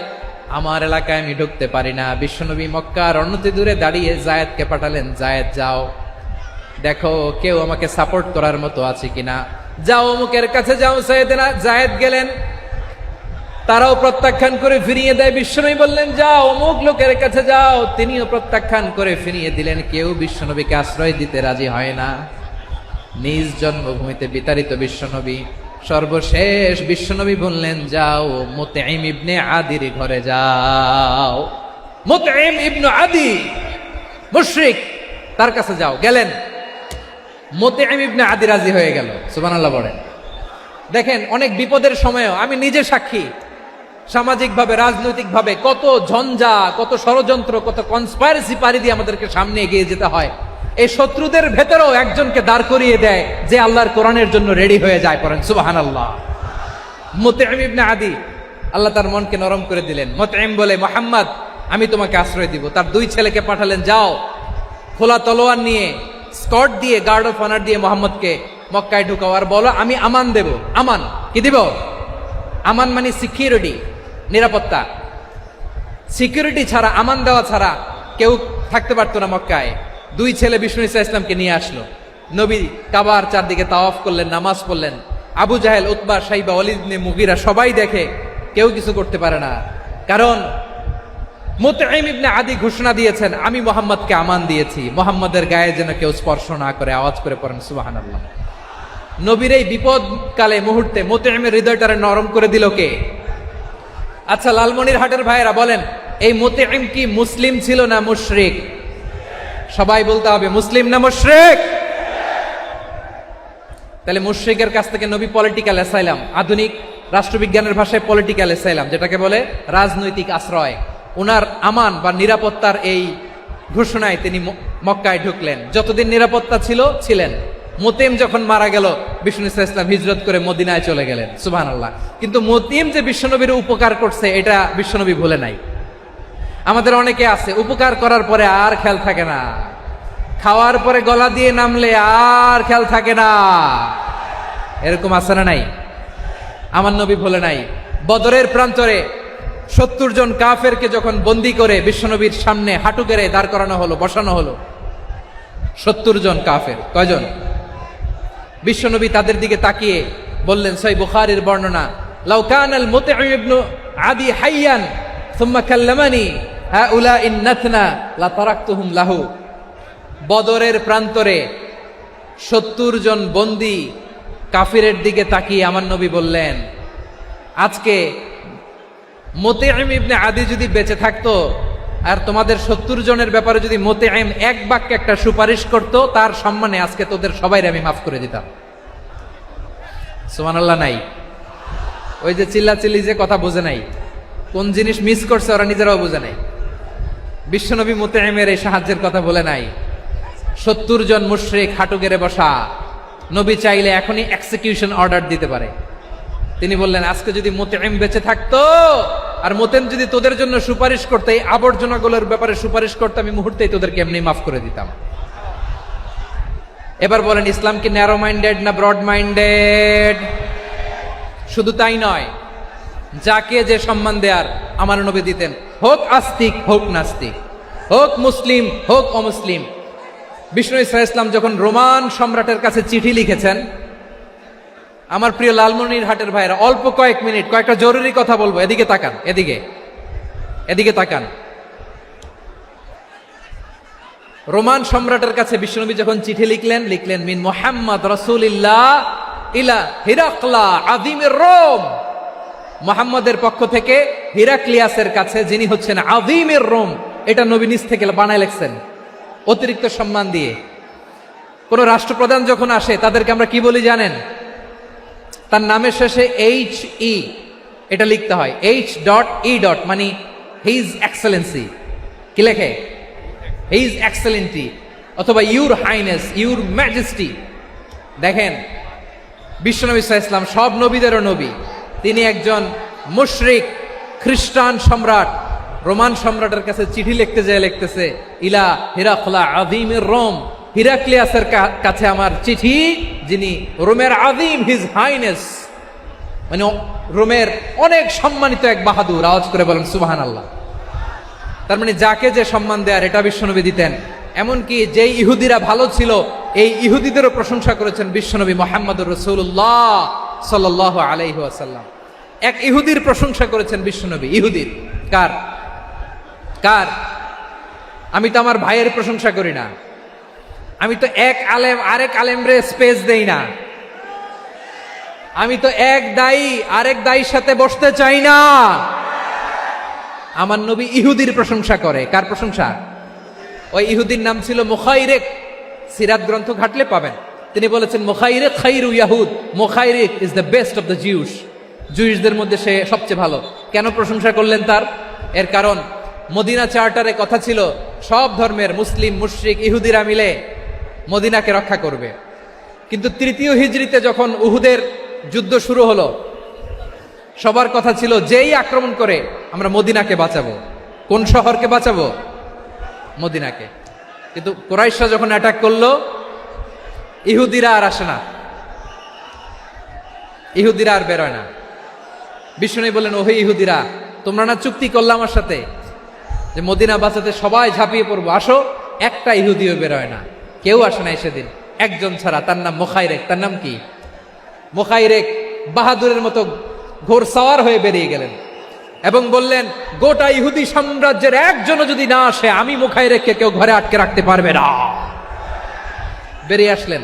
S2: আমার এলাকায় আমি ঢুকতে পারি না। বিশ্বনবী মক্কার অনতি দূরে দাঁড়িয়ে জায়েদকে পাঠালেন, জায়েদ যাও দেখো কেউ আমাকে সাপোর্ট করার মতো আছে কিনা, যাও অমুকের কাছে যাও। সাইয়েদনা জায়েদ গেলেন, তারাও প্রত্যাখ্যান করে ফিরিয়ে দেয়। বিশ্বনবী বললেন যাও অমুক লোকের কাছে যাও, তিনিও প্রত্যাখ্যান করে ফিরিয়ে দিলেন। কেউ বিশ্বনবীকে আশ্রয় দিতে রাজি হয় না। নিজ জন্মভূমিতে বিতাড়িত বিশ্বনবী, সর্বশেষ বিশ্বনবী বললেন যাও মুতঈম ইবনে আদির ঘরে যাও। মুতঈম ইবনে আদি মুশরিক, তার কাছে যাও। গেলেন, মুতঈম ইবনে আদি রাজি হয়ে গেল। সুবহানাল্লাহ বলেন। দেখেন, অনেক বিপদের সময়ও আমি নিজে সাক্ষী, সামাজিকভাবে রাজনৈতিকভাবে কত ঝঞ্ঝা, কত ষড়যন্ত্র, কত কনস্পাইরেসি পাড়ি দিয়ে আমাদেরকে সামনে এগিয়ে যেতে হয়। এই শত্রুদের ভেতরেও একজনকে দাঁড় করিয়ে দেয় যে আল্লাহর কোরআনের জন্য রেডি হয়ে যায়। পড়েন সুবহানাল্লাহ। মুতঈম ইবনে আদি, আল্লাহ তার মনকে নরম করে দিলেন। মুতঈম বলে, মুহাম্মদ আমি তোমাকে আশ্রয় দিব। তার দুই ছেলেকে পাঠালেন, যাও খোলা তলোয়ার নিয়ে, স্কট দিয়ে, গার্ড অফ অনার দিয়ে মোহাম্মদকে মক্কায় ঢুকাও, আর বলো আমি আমান দেব। আমান কি দিব? আমান মানে সিকিউরিটি, নিরাপত্তা। সিকিউরিটি ছাড়া, আমান দেওয়া ছাড়া কেউ থাকতে পারতো না মক্কায়। দুই ছেলে বিষ্ণু ইসা ইসলামকে নিয়ে আসলো। নবী কাবার চারদিকে তাওয়াফ করলেন, নামাজ পড়লেন। আবু জাহেল, উতবা, শাইবা, ওয়ালিদ ইবনে মুগীরা সবাই দেখে, কেউ কিছু করতে পারে না। কারণ মুতঈম ইবনে আদি ঘোষণা দিয়েছেন, আমি মুহাম্মদকে আমান দিয়েছি, মুহাম্মদের গায়ে যেন কেউ স্পর্শ না করে। আওয়াজ করে পড়েন সুবহানাল্লাহ। নবীর এই বিপদকালে মুহূর্তে মুতঈমের হৃদয়টারে নরম করে দিল কে? আচ্ছা, লালমনিরহাটের ভাইয়েরা বলেন, এই মুতঈম কি মুসলিম ছিল না মুশরিক? সবাই বলতে হবে মুসলিম না মুশরিক? তাহলে মুশরিকের কাছ থেকে নবী পলিটিক্যাল অ্যাসাইলাম, আধুনিক রাষ্ট্রবিজ্ঞানের ভাষায় পলিটিক্যাল অ্যাসাইলাম, যেটাকে বলে রাজনৈতিক আশ্রয়, উনার আমান বা নিরাপত্তার এই ঘোষণায় তিনি মক্কায় ঢুকলেন। যতদিন নিরাপত্তা ছিল ছিলেন। মুতঈম যখন মারা গেল, বিষ্ণু ইসা ইসলাম হিজরত করে মদিনায় চলে গেলেন। সুবহানাল্লাহ। কিন্তু মুতঈম যে বিশ্বনবীর উপকার করছে, এটা বিশ্বনবী ভুলে নাই। আমাদের অনেকে আছে, উপকার করার পরে আর খেয়াল থাকে না, খাওয়ার পরে গলা দিয়ে নামলে আর খেয়াল থাকে না। এরকম আছে না নাই? আমার নবী ভুলে নাই। বদরের প্রান্তরে 70 জন কাফেরকে যখন বন্দি করে বিশ্বনবীর সামনে হাঁটু গেড়ে দাঁড় করানো হলো, বসানো হলো, 70 জন কাফের। কয়জন? বিশ্বনবী তাদের দিকে তাকিয়ে বললেন, সহিহ বুখারীর বর্ণনা, লাউ কানাল মুতঈম ইবনে আদি হাইয়ান সুম্মা কাল্লামানি হাউলাঈ নাতনা লা তারাকতুহুম লাহু। বদরের প্রান্তরে 70 জন বন্দী কাফিরের দিকে তাকিয়ে আমার নবী বললেন, আজকে মুতঈম ইবনে আদি যদি বেঁচে থাকতো, আর তোমাদের 70 জনের ব্যাপারে যদি মোতেআম এক বাক্যে একটা সুপারিশ করত, তার সম্মানে আজকে তোদের সবাইরে আমি মাফ করে দিতাম। সুবহানাল্লাহ নাই? ওই যে চিল্লাচিল্লি যে কথা বোঝে নাই, কোন জিনিস মিস করছে ওরা নিজেরাও বোঝে নাই। বিশ্বনবী মোতেআমের এই সাহায্যের কথা বলে নাই। 70 জন মুশরিক হাঁটু গেড়ে বসা, নবী চাইলে এখনই এক্সিকিউশন অর্ডার দিতে পারে। তিনি বললেন, আজকে যদি মোতেআম বেঁচে থাকতো আর মোতেম যদি তোদের জন্য সুপারিশ করতে, এই আবর্জনাগুলোর ব্যাপারে সুপারিশ করতে, আমি মুহূর্তেই তোদেরকে এমনি মাফ করে দিতাম। এবার বলেন, ইসলাম কি ন্যারো মাইন্ডেড না ব্রড মাইন্ডেড? শুধু তাই নয়, যাকে যে সম্মান দেয়ার আমার নবী দিতেন, হোক আস্তিক হোক নাস্তিক, হোক মুসলিম হোক অমুসলিম। বিষ্ণু ইসলাম যখন রোমান সম্রাটের কাছে চিঠি লিখেছেন, আমার প্রিয় লালমনিরহাটের ভাইরা, অল্প কয়েক মিনিট কয়েকটা জরুরি কথা বলবো, এদিকে তাকান, এদিকে তাকান। রোমান সম্রাটের কাছে বিশ্বনবী যখন চিঠি লিখলেন মিন মুহাম্মদ রাসূলিল্লাহ ইলা হিরাকলা আযীমির রোম, মুহাম্মদের পক্ষ থেকে হিরাক্লিয়াসের কাছে, যিনি হচ্ছেন আযীমির রোম। এটা নবী নিজ থেকে বানায় লিখছেন অতিরিক্ত সম্মান দিয়ে। কোন রাষ্ট্রপ্রধান যখন আসে তাদেরকে আমরা কি বলি জানেন? তার নামের শেষে HE এটা লিখতে হয়, H.E. মানে হিজ এক্সেলেন্সি। কি লেখে? হিজ এক্সেলেন্টি, অথবা ইউর হাইনেস, ইউর ম্যাজেস্টি। দেখেন, বিশ্বনবী সাল্লাল্লাহু আলাইহি ওয়াসাল্লাম সব নবীদেরও নবী, তিনি একজন মুশরিক খ্রিস্টান সম্রাট রোমান সম্রাটের কাছে চিঠি লিখতে যায়, লিখতেছে ইলা হিরাকলা আযীমির রোম, হিরাক্লিয়াসের কাছে আমার চিঠি, যিনি রোমের আযীম, হিজ হাইনেস, মানে রোমের অনেক সম্মানিত এক বাহাদুর। আওয়াজ করে বলেন সুবহানাল্লাহ। তার মানে যাকে যে সম্মান দেয়ার এটা বিশ্বনবী দিতেন। এমনকি যেই ইহুদিরা ভালো ছিল, এই ইহুদিদেরও প্রশংসা করেছেন বিশ্বনবী মুহাম্মদুর রাসূলুল্লাহ সাল্লাল্লাহু আলাইহি ওয়াসাল্লাম। এক ইহুদির প্রশংসা করেছেন বিশ্বনবী। ইহুদির কার? আমি তো আমার ভাইয়ের প্রশংসা করি না, আমি তো এক আলেম আরেক আলেমরে স্পেস দেই না, আমি তো এক দায়ী আরেক দায়ীর সাথে বসতে চাই না। আমার নবী ইহুদির প্রশংসা করে। কার প্রশংসা? ওই ইহুদির নাম ছিল মুখাইরেক। সিরাত গ্রন্থ ঘাটলে পাবেন। তিনি বলেছেন, মুখাইরেক খাইরু ইয়াহুদ, Mukhayriq is the best of the Jews. জুইশদের মধ্যে সে সবচেয়ে ভালো। কেন প্রশংসা করলেন তার? এর কারণ মদিনা চার্টারে কথা ছিল সব ধর্মের মুসলিম, মুশরিক, ইহুদিরা মিলে মদিনাকে রক্ষা করবে। কিন্তু তৃতীয় হিজরিতে যখন উহুদের যুদ্ধ শুরু হলো, সবার কথা ছিল যেই আক্রমণ করে আমরা মদিনাকে বাঁচাবো। কোন শহরকে বাঁচাবো? মদিনাকে। কিন্তু কুরাইশরা যখন অ্যাটাক করলো, ইহুদিরা আর আসে না, ইহুদিরা আর বেরোয় না। বিষ্ণু বললেন, ওহে ইহুদিরা, তোমরা না চুক্তি করলে আমার সাথে যে মদিনা বাঁচাতে সবাই ঝাঁপিয়ে পড়বো, আসো। একটা ইহুদিও বেরোয় না, কেউ আসে নাই সেদিন, একজন ছাড়া। তার নাম মুখাইরেক। তার নাম কি? মুখাইরেক বাহাদুরের মতো ঘোড়সাওয়ার হয়ে বেরিয়ে গেলেন এবং বললেন, গোটা ইহুদি সাম্রাজ্যের একজনও যদি না আসে, আমি মুখাইরেককে কেউ ঘরে আটকে রাখতে পারবে না। বেরিয়ে আসলেন,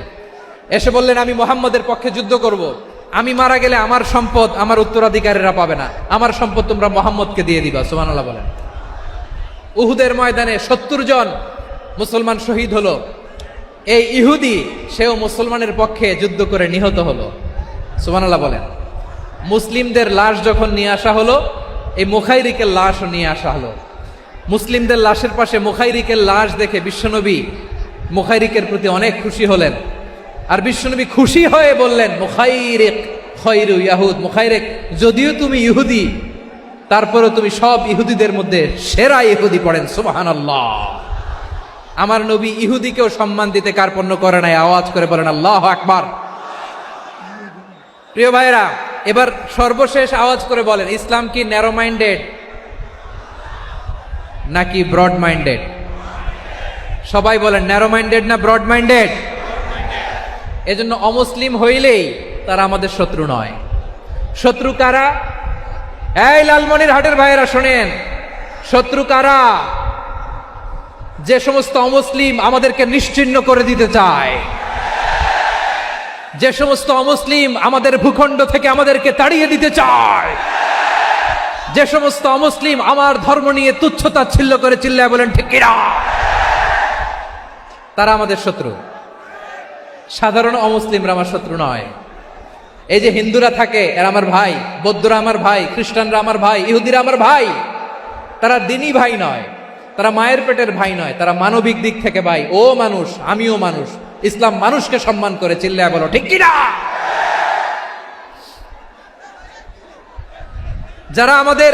S2: এসে বললেন, আমি মুহাম্মদের পক্ষে যুদ্ধ করব। আমি মারা গেলে আমার সম্পদ আমার উত্তরাধিকারীরা পাবে না, আমার সম্পদ তোমরা মুহাম্মদকে দিয়ে দিবা। সুবহানাল্লাহ বলেন। উহুদের ময়দানে 70 জন মুসলমান শহীদ হলো। এই ইহুদি, সেও মুসলমানের পক্ষে যুদ্ধ করে নিহত হলো। সুবহানাল্লাহ বলেন। মুসলিমদের লাশ যখন নিয়ে আসা হলো, এই মুখাইরিকের লাশও নিয়ে আসা হলো। মুসলিমদের লাশের পাশে মুখাইরিকের লাশ দেখে বিশ্বনবী মুখাইরিকের প্রতি অনেক খুশি হলেন। আর বিশ্বনবী খুশি হয়ে বললেন, মুখাইরিক খায়রু ইয়াহুদ, মুখাইরিক যদিও তুমি ইহুদি, তারপরেও তুমি সব ইহুদিদের মধ্যে সেরা ইহুদি। পড়েন সুবহানাল্লাহ। আমার নবী ইহুদিকেও সম্মান দিতে কার্পণ্য করে নাই। আওয়াজ করে বলেন আল্লাহু আকবার। প্রিয় ভাইরা, এবার সর্বশেষ আওয়াজ করে বলেন, ইসলাম কি ন্যারো মাইন্ডেড নাকি ব্রড মাইন্ডেড? সবাই বলেন, ন্যারো মাইন্ডেড না ব্রড মাইন্ডেড? এজন্য অমুসলিম হইলেই তারা আমাদের শত্রু নয়। শত্রু কারা? এই লালমনিরহাটের ভাইয়েরা শোনেন, শত্রু কারা? যে সমস্ত অমুসলিম আমাদেরকে নিশ্চিহ্ন করে দিতে চায়, যে সমস্ত অমুসলিম আমাদের ভূখণ্ড থেকে আমাদেরকে তাড়িয়ে দিতে চায়, যে সমস্ত অমুসলিম আমার ধর্ম নিয়ে তুচ্ছতাচ্ছিল্য করে চিল্লায় বলেন ঠিক কিনা, তারা আমাদের শত্রু। সাধারণ অমুসলিমরা আমার শত্রু নয়। এই যে হিন্দুরা থাকে এরা আমার ভাই, বৌদ্ধরা আমার ভাই, খ্রিস্টানরা আমার ভাই, ইহুদিরা আমার ভাই। তারা দিনই ভাই নয়, তারা মায়ের পেটের ভাই নয়, তারা মানবিক দিক থেকে ভাই। ও মানুষ, আমিও মানুষ। ইসলাম মানুষকে সম্মান করে, চিল্লায় বলো ঠিক কিনা। যারা আমাদের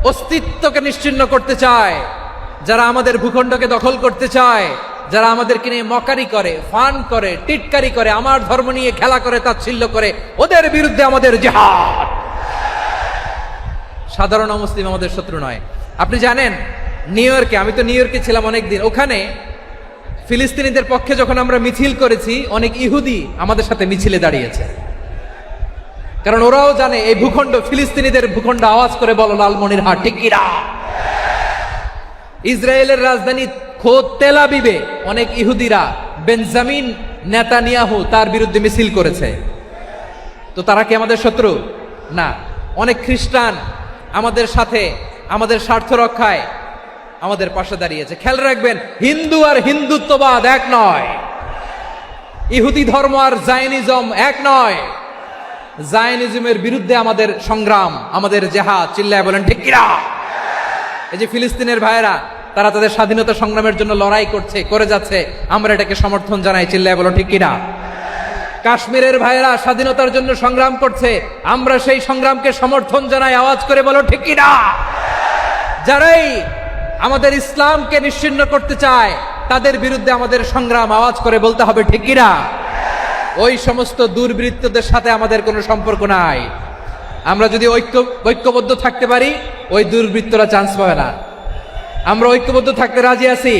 S2: অস্তিত্বকে নিশ্চিহ্ন করতে চায়, যারা আমাদের ভূখণ্ডকে দখল করতে চায়, যারা আমাদেরকে নিয়ে মকারি করে, ফান করে, টিটকারি করে, আমার ধর্ম নিয়ে খেলা করে, তাচ্ছিল্য করে, ওদের বিরুদ্ধে আমাদের জিহাদ। সাধারণ মুসলিম আমাদের শত্রু নয়। আপনি জানেন নিউ ইয়র্কে, আমি তো নিউ ইয়র্কে ছিলাম অনেকদিন, ওখানে ফিলিস্তিনিদের পক্ষে যখন আমরা মিছিল করেছি, অনেক ইহুদি আমাদের সাথে মিছিলে দাঁড়িয়েছে। কারণ ওরাও জানে এই ভূখণ্ড ফিলিস্তিনিদের ভূখণ্ড। আওয়াজ করে বলো লালমনিরহাট ঠিক কিনা। ইসরায়েলের রাজধানী খোদ তেল আবিবে অনেক ইহুদিরা বেঞ্জামিন নেতানিয়াহু তার বিরুদ্ধে মিছিল করেছে। তো তারা কি আমাদের শত্রু? না। অনেক খ্রিস্টান আমাদের সাথে আমাদের স্বার্থ রক্ষায় আমাদের পাশে দাঁড়িয়েছে। খেয়াল রাখবেন, হিন্দু আর হিন্দুত্ববাদ এক নয়, ইহুদি ধর্ম আর জায়নিজম এক নয়। জায়নিজমের বিরুদ্ধে আমাদের সংগ্রাম, আমাদের জেহাদ, চিল্লায় বলেন ঠিক কিনা। এই যে ফিলিস্তিনের ভাইয়েরা, তারা তাদের স্বাধীনতা সংগ্রামের জন্য লড়াই করছে, করে যাচ্ছে, আমরা এটাকে সমর্থন জানাই, চিল্লায় বলো ঠিক কিনা। কাশ্মীরের ভাইয়েরা স্বাধীনতার জন্য সংগ্রাম করছে, আমরা সেই সংগ্রামকে সমর্থন জানাই, আওয়াজ করে বলো ঠিক কিনা। যারাই আমাদের ইসলামকে নিশ্চিহ্ন করতে চায় তাদের বিরুদ্ধে আমাদের সংগ্রাম, আওয়াজ করে বলতে হবে ঠিক কিনা। ওই সমস্ত দুর্বৃত্তদের সাথে আমাদের কোনো সম্পর্ক নাই। আমরা যদি ঐক্যবদ্ধ থাকতে পারি, ওই দুর্বৃত্তরা চান্স পাবে না। আমরা ঐক্যবদ্ধ থাকতে রাজি আছি।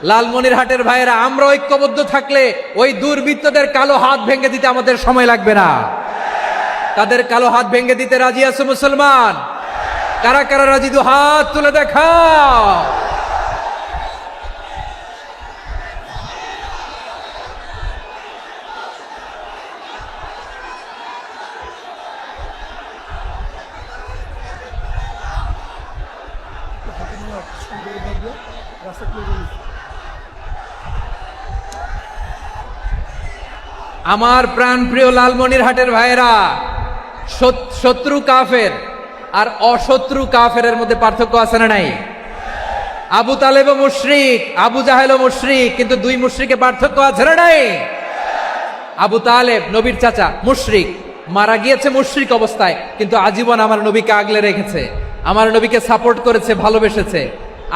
S2: লালমনিরহাটের ভাইয়েরা, আমরা ঐক্যবদ্ধ থাকলে ওই দুর্বৃত্তদের কালো হাত ভেঙে দিতে আমাদের সময় লাগবে না। তাদের কালো হাত ভেঙে দিতে রাজি আছে মুসলমান? কারা কারা রাজি? দু হাত তুলে দেখাও। আমার প্রাণ প্রিয় লালমনিরহাটের ভাইয়েরা, শত্রু কাফের আর অশত্রু কাফেরের মধ্যে পার্থক্য আছে না নাই? আবু তালেবও মুশরিক, আবু জাহেলও মুশরিক, কিন্তু দুই মুশরিকে পার্থক্য আছে না নাই? আবু তালেব নবীর চাচা, মুশরিক, মারা গিয়েছে মুশরিক অবস্থায়, কিন্তু আজীবন আমার নবীকে আগলে রেখেছে, আমার নবীকে সাপোর্ট করেছে, ভালোবেসেছে।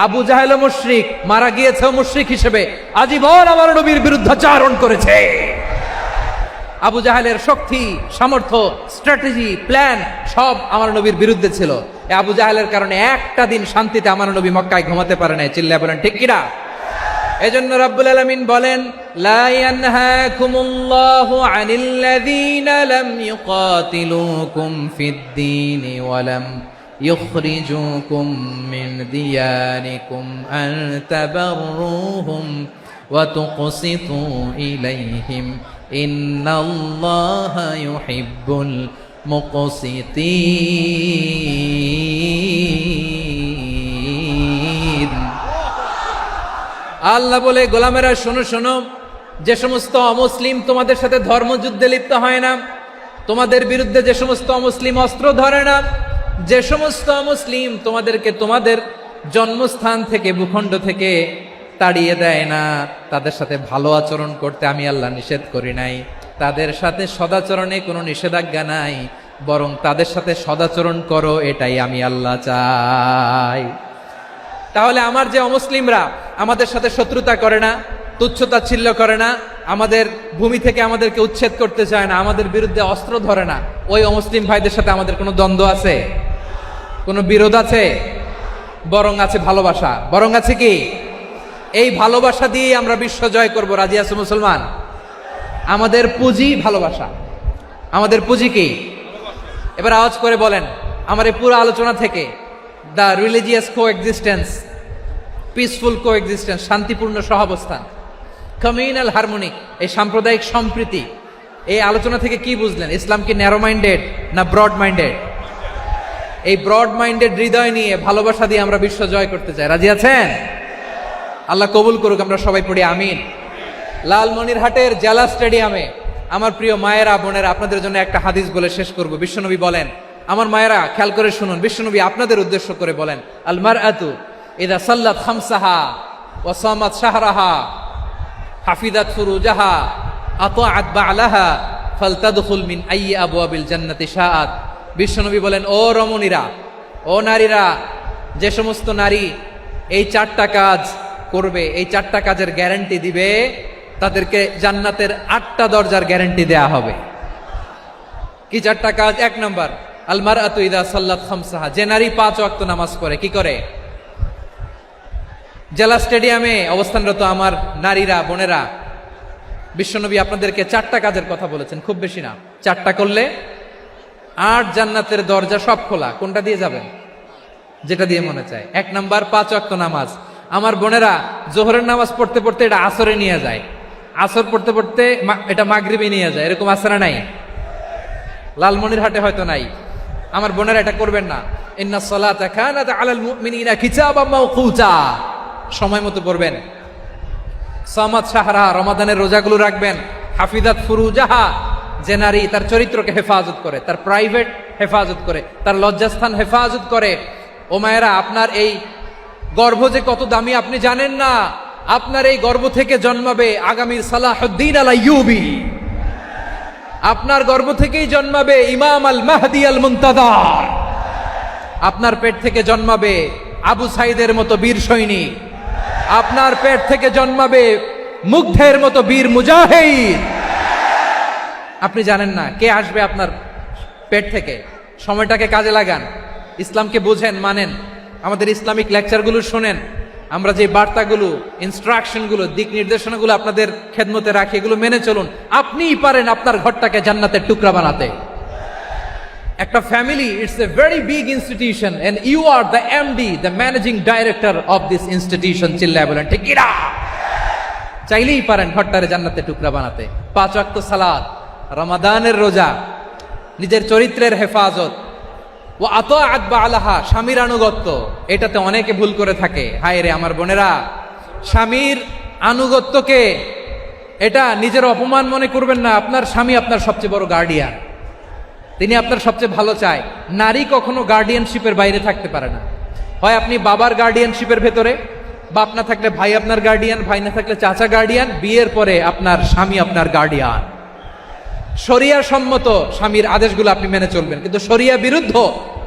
S2: আবু জাহেলও মুশরিক, মারা গিয়েছে মুশরিক হিসেবে, আজীবন আমার নবীর বিরুদ্ধাচারণ করেছে। আবু জাহেলের শক্তি, সামর্থ্য, স্ট্র্যাটেজি, প্ল্যান সব আমার নবীর বিরুদ্ধে ছিল। এই আবু জাহেলের কারণে একটা দিন শান্তিতে আমার নবী মক্কায় ঘুমাতে পারে নাই, চিল্লায় বলেন ঠিক কিনা। এজন্য রাব্বুল আলামিন বলেন, লা ইয়ানহাকুমুল্লাহু আনিল্লাযীনা লাম ইউকাতিলুকুম ফিদ-দীন ওয়া লাম ইখরিজুকুম মিন দিয়ারিকুম আন তাবাররুহুম ওয়া তুকসিতু ইলাইহিম ইন্নাল্লাহা ইউহিব্বুল মুকসিতিন। আল্লাহ বলে, গোলামেরা শোনো শোনো, যে সমস্ত অমুসলিম তোমাদের সাথে ধর্মযুদ্ধে লিপ্ত হয় না, তোমাদের বিরুদ্ধে যে সমস্ত অমুসলিম অস্ত্র ধরে না, যে সমস্ত অমুসলিম তোমাদেরকে তোমাদের জন্মস্থান থেকে, ভূখণ্ড থেকে তাড়িয়ে দেয় না, তাদের সাথে ভালো আচরণ করতে আমি আল্লাহ নিষেধ করি নাই। তাদের সাথে সদাচরণে কোনো নিষেধাজ্ঞা নাই, বরং তাদের সাথে সদাচরণ করো, এটাই আমি আল্লাহ চাই। তাহলে আমার যে অমুসলিমরা আমাদের সাথে শত্রুতা করে না, তুচ্ছতাচ্ছিল্য করে না, আমাদের ভূমি থেকে আমাদেরকে উচ্ছেদ করতে চায় না, আমাদের বিরুদ্ধে অস্ত্র ধরে না, ওই অমুসলিম ভাইদের সাথে আমাদের কোনো দ্বন্দ্ব আছে? কোনো বিরোধ আছে? বরং আছে ভালোবাসা। বরং আছে কি? এই ভালোবাসা দিয়ে আমরা বিশ্ব জয় করব। রাজি আছো মুসলমান? আমাদের পুঁজি ভালোবাসা। আমাদের পুঁজি কি? এবার আওয়াজ করে বলেন, আমার এই পুরো আলোচনা থেকে the religious coexistence, peaceful coexistence, শান্তিপূর্ণ সহাবস্থান, কমিউনাল হারমোনি, এই সাম্প্রদায়িক সম্প্রীতি, এই আলোচনা থেকে কি বুঝলেন? ইসলাম কি ন্যারো মাইন্ডেড না ব্রড মাইন্ডেড? এই ব্রড মাইন্ডেড হৃদয় নিয়ে ভালোবাসা দিয়ে আমরা বিশ্ব জয় করতে চাই। রাজি আছেন? আল্লাহ কবুল করুক, আমরা সবাই পড়ি আমিন। লালমনিরহাটের জেলা স্টেডিয়ামে আমার প্রিয় মায়েরা বোনেরা, আপনাদের জন্য একটা হাদিস বলে শেষ করব। বিশ্বনবী বলেন, আমার মায়েরা খেয়াল করে শুনুন, বিশ্বনবী আপনাদের উদ্দেশ্য করে বলেন, আল মারআতু ইযা সাল্লাত খামসাহা ওয়া সামাত শাহরাহা হাফিজাত ফুরুজাহা আতাআত বা'লাহা ফালতাদখুল মিন আইয়ি আবওয়াবিল জান্নাতি শাআত। বিশ্বনবী বলেন, ও রমণীরা, ও নারীরা, যে সমস্ত নারী এই 4টা কাজ করবে, এই 4টা কাজের গ্যারান্টি দিবে, তাদেরকে জান্নাতের 8টা দরজার গ্যারান্টি দেয়া হবে। কি 4টা কাজ? 1 নম্বর, আল মারআতু ইযা সাল্লাত খামসাহা, যে নারী 5 ওয়াক্ত নামাজ পড়ে। কি করে? জেলা স্টেডিয়ামে অবস্থানরত আমার নারীরা বোনেরা, বিশ্বনবী আপনাদেরকে 4টা কাজের কথা বলেছেন, খুব বেশি না। 4টা করলে 8 জান্নাতের দরজা সব খোলা। কোনটা দিয়ে যাবেন? যেটা দিয়ে মনে চায়। 1 নাম্বার 5 ওয়াক্ত নামাজ। আমার বোনেরা জোহরের নামাজ পড়তে পড়তে এটা আসরে নিয়ে যায়, আসর পড়তে পড়তে এটা মাগরিবে নিয়ে যায়। এরকম আসরা নাই? লালমনিরহাটে হয়তো নাই। আমার বোনেরা এটা করবেন না। ইন্নাস সালাতা কানাত আলাল মুমিনিনা কিতাবাম মাওকুতা, সময় মতো পড়বেন। সামাত শাহরা, রমাদানের রোজাগুলো রাখবেন। হাফিজাত ফুরুজাহা, যে নারী তার চরিত্রকে হেফাজত করে, তার প্রাইভেট হেফাজত করে, তার লজ্জাস্থান হেফাজত করে। ও মায়েরা, আপনার এই গর্ভ যে কত দামি আপনি জানেন না। আপনার এই গর্ভ থেকে জন্মাবে আগামীর সালাহুদ্দিন আল আইয়ুবী। আপনার গর্ভ থেকেই জন্মাবে ইমাম আল মাহদি আল মুনতাজার। আপনার পেট থেকে জন্মাবে আবু সাইদের মতো বীর সৈনিক। আপনার পেট থেকে জন্মাবে মুগ্ধের মতো বীর মুজাহিদ। আপনি জানেন না কে আসবে আপনার পেট থেকে। সময়টাকে কাজে লাগান, ইসলামকে বুঝেন, মানেন, আমাদের ইসলামিক লেকচারগুলো শোনেন। আমরা যে বার্তাগুলো, ইনস্ট্রাকশনগুলো, দিক নির্দেশনাগুলো আপনাদের খেদমতে রাখি, এগুলো মেনে চলুন। আপনিই পারেন আপনার ঘরটাকে জান্নাতের টুকরা বানাতে। একটা family, it's a very big institution and you are the MD, the managing director of this institution. চিল্লায় বলেন ঠিক কিনা? চাইলেই পারেন ঘরটারে জান্নাতের টুকরা বানাতে। 5 ওয়াক্ত সালাত, রমাদানের রোজা, নিজের চরিত্রের হেফাজত, ও আতাআত বা'লাহা, স্বামীর আনুগত্য। এটাতে অনেকে ভুল করে থাকে। হায় রে আমার বোনেরা, স্বামীর আনুগত্যকে এটা নিজের অপমান মনে করবেন না। আপনার স্বামী আপনার সবচেয়ে বড় গার্ডিয়ান, তিনি আপনার সবচেয়ে ভালো চায়। নারী কখনো গার্ডিয়ানশিপের বাইরে থাকতে পারে না। হয় আপনি বাবার গার্ডিয়ানশিপের ভেতরে, বাপ না থাকলে ভাই আপনার গার্ডিয়ান, ভাই না থাকলে চাচা গার্ডিয়ান, বিয়ের পরে আপনার স্বামী আপনার গার্ডিয়ান। শরিয়া সম্মত স্বামীর আদেশগুলো আপনি মেনে চলবেন, কিন্তু শরিয়া বিরুদ্ধ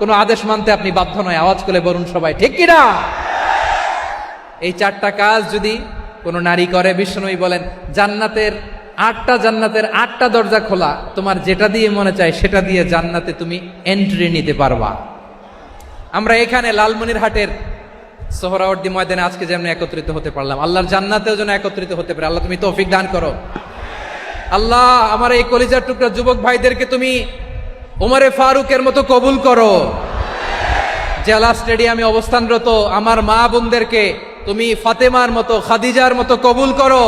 S2: কোনো আদেশ মানতে আপনি বাধ্য নয়। আওয়াজ করে বলুন সবাই ঠিক কিনা? এই 4টা কাজ যদি কোনো নারী করে, বিশ্বনবী বলেন জান্নাতের 8টা দরজা খোলা। তোমার যেটা দিয়ে মনে চায় সেটা দিয়ে জান্নাতে তুমি এন্ট্রি নিতে পারবা। আমরা এখানে লালমনিরহাটের সোহরাওয়ার্দী ময়দানে আজকে যেমন একত্রিত হতে পারলাম, আল্লাহর জান্নাতেও যেন একত্রিত হতে পারে। আল্লাহ তুমি তৌফিক দান করো। আল্লাহ আমার এই কলিজার টুকরা যুবক ভাইদেরকে তুমি ওমরে ফারুকের মতো কবুল করো। জেলা স্টেডিয়ামে অবস্থানরত আমার মা বোনদেরকে তুমি ফাতেমার মতো, খাদিজার মতো কবুল করো।